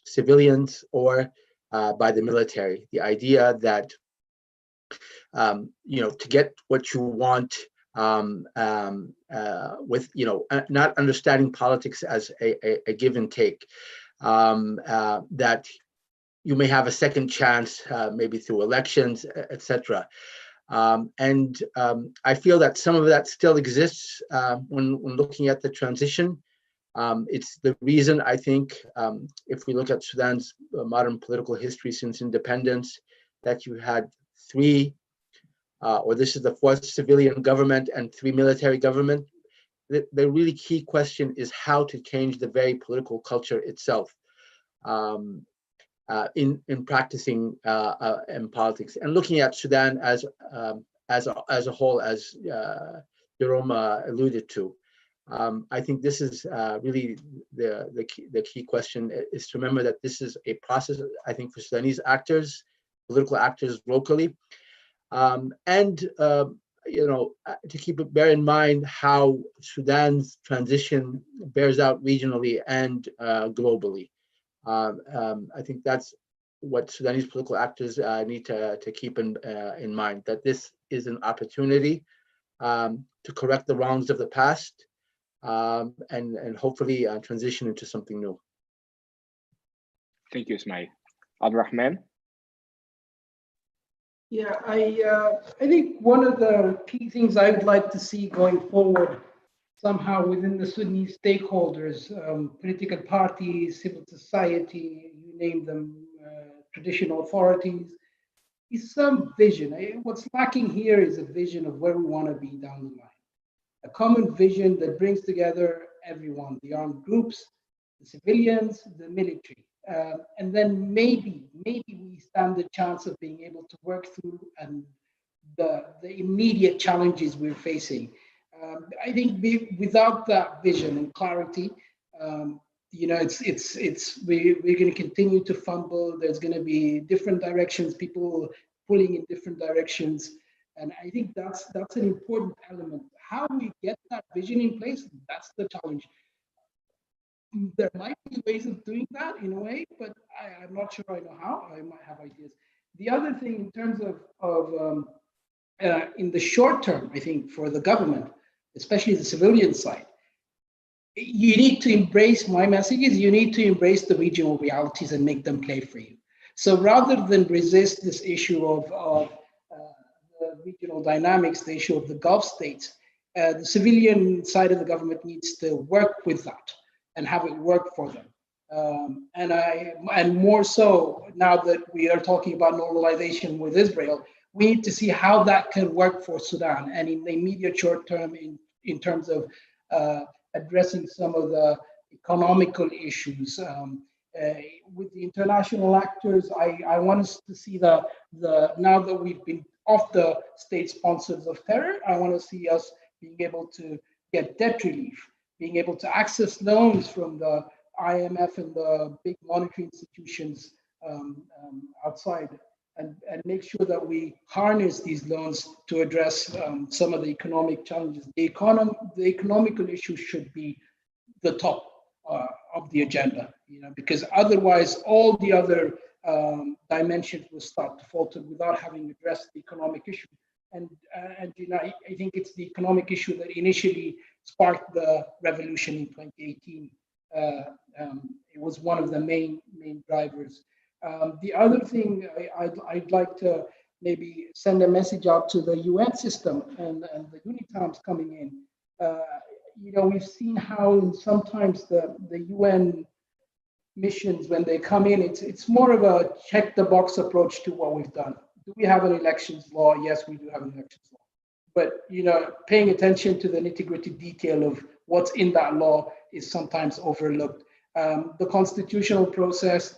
civilians or by the military. The idea that to get what you want with not understanding politics as a give and take, that you may have a second chance, maybe through elections, etc. And I feel that some of that still exists when looking at the transition. It's the reason I think, if we look at Sudan's modern political history since independence, that you had three, or this is the fourth civilian government and three military government. The really key question is how to change the very political culture itself in practicing in politics, and looking at Sudan as a whole, as Jerome alluded to. I think this is really the key question, is to remember that this is a process, I think, for Sudanese actors, political actors locally, and to bear in mind how Sudan's transition bears out regionally and globally. I think that's what Sudanese political actors need to keep in mind, that this is an opportunity to correct the wrongs of the past, and hopefully transition into something new. Thank you, Ismail. Abdurrahman? Yeah, I think one of the key things I would like to see going forward, somehow within the Sudanese stakeholders, political parties, civil society, you name them, traditional authorities, is some vision. What's lacking here is a vision of where we want to be down the line. A common vision that brings together everyone, the armed groups, the civilians, the military. And then maybe we stand the chance of being able to work through and the immediate challenges we're facing. I think without that vision and clarity, we're going to continue to fumble. There's going to be different directions, people pulling in different directions. And I think that's an important element. How we get that vision in place, that's the challenge. There might be ways of doing that in a way, but I'm not sure I know how. I might have ideas. The other thing in terms of in the short term, I think for the government, especially the civilian side, you need to embrace, my message is you need to embrace the regional realities and make them play for you. So rather than resist this issue of the regional dynamics, the issue of the Gulf states, the civilian side of the government needs to work with that and have it work for them. And more so now that we are talking about normalization with Israel, we need to see how that can work for Sudan, and in the immediate short term, in terms of addressing some of the economical issues. With the international actors, I want us to see the now that we've been off the state sponsors of terror, I want to see us being able to get debt relief, being able to access loans from the IMF and the big monetary institutions outside, and make sure that we harness these loans to address some of the economic challenges. The economical issues should be the top of the agenda, because otherwise all the other dimensions will start to falter without having addressed the economic issue. And I think it's the economic issue that initially sparked the revolution in 2018. It was one of the main drivers. The other thing I'd like to maybe send a message out to the UN system and the UNITAMs coming in. We've seen how sometimes the UN missions, when they come in, it's more of a check the box approach to what we've done. Do we have an elections law? Yes, we do have an elections law. But paying attention to the nitty-gritty detail of what's in that law is sometimes overlooked. The constitutional process,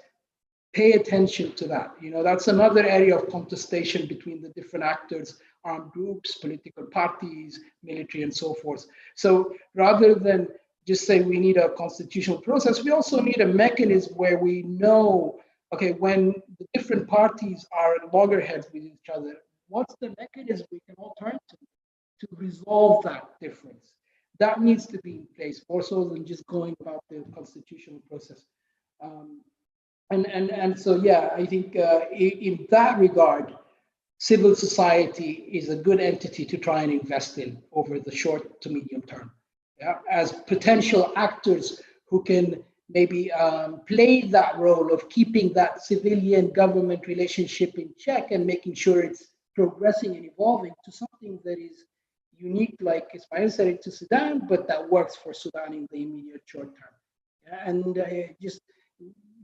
pay attention to that. That's another area of contestation between the different actors, armed groups, political parties, military, and so forth. So rather than just say we need a constitutional process, we also need a mechanism where we know, okay, when the different parties are at loggerheads with each other, what's the mechanism we can all turn to resolve that difference? That needs to be in place, more so than just going about the constitutional process. And so, yeah, I think in that regard, civil society is a good entity to try and invest in over the short to medium term. Yeah, as potential actors who can maybe play that role of keeping that civilian government relationship in check and making sure it's progressing and evolving to something that is unique, like Ismail said, to Sudan, but that works for Sudan in the immediate short term. Yeah, and just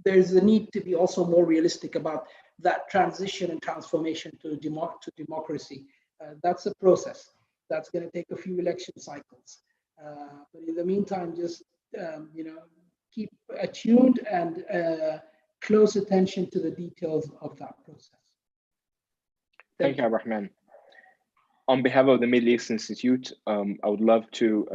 there's a need to be also more realistic about that transition and transformation to democracy. That's a process. That's going to take a few election cycles. But in the meantime, just keep attuned and close attention to the details of that process. Thank you, Rahman. On behalf of the Middle East Institute, I would love to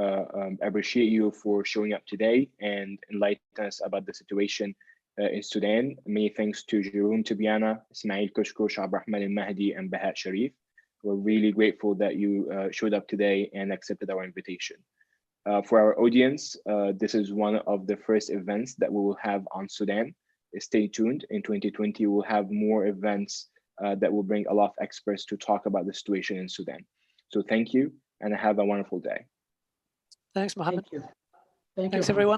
appreciate you for showing up today and enlighten us about the situation in Sudan. Many thanks to Jerome Tibiana, Ismail Kushkush, Abdurrahman Al-Mahdi, and Bahat Sharif. We're really grateful that you showed up today and accepted our invitation. For our audience, this is one of the first events that we will have on Sudan. Stay tuned. In 2020, we'll have more events that will bring a lot of experts to talk about the situation in Sudan. So thank you and have a wonderful day. Thanks, Mohammed. Thank you. Thank Thanks, you. everyone.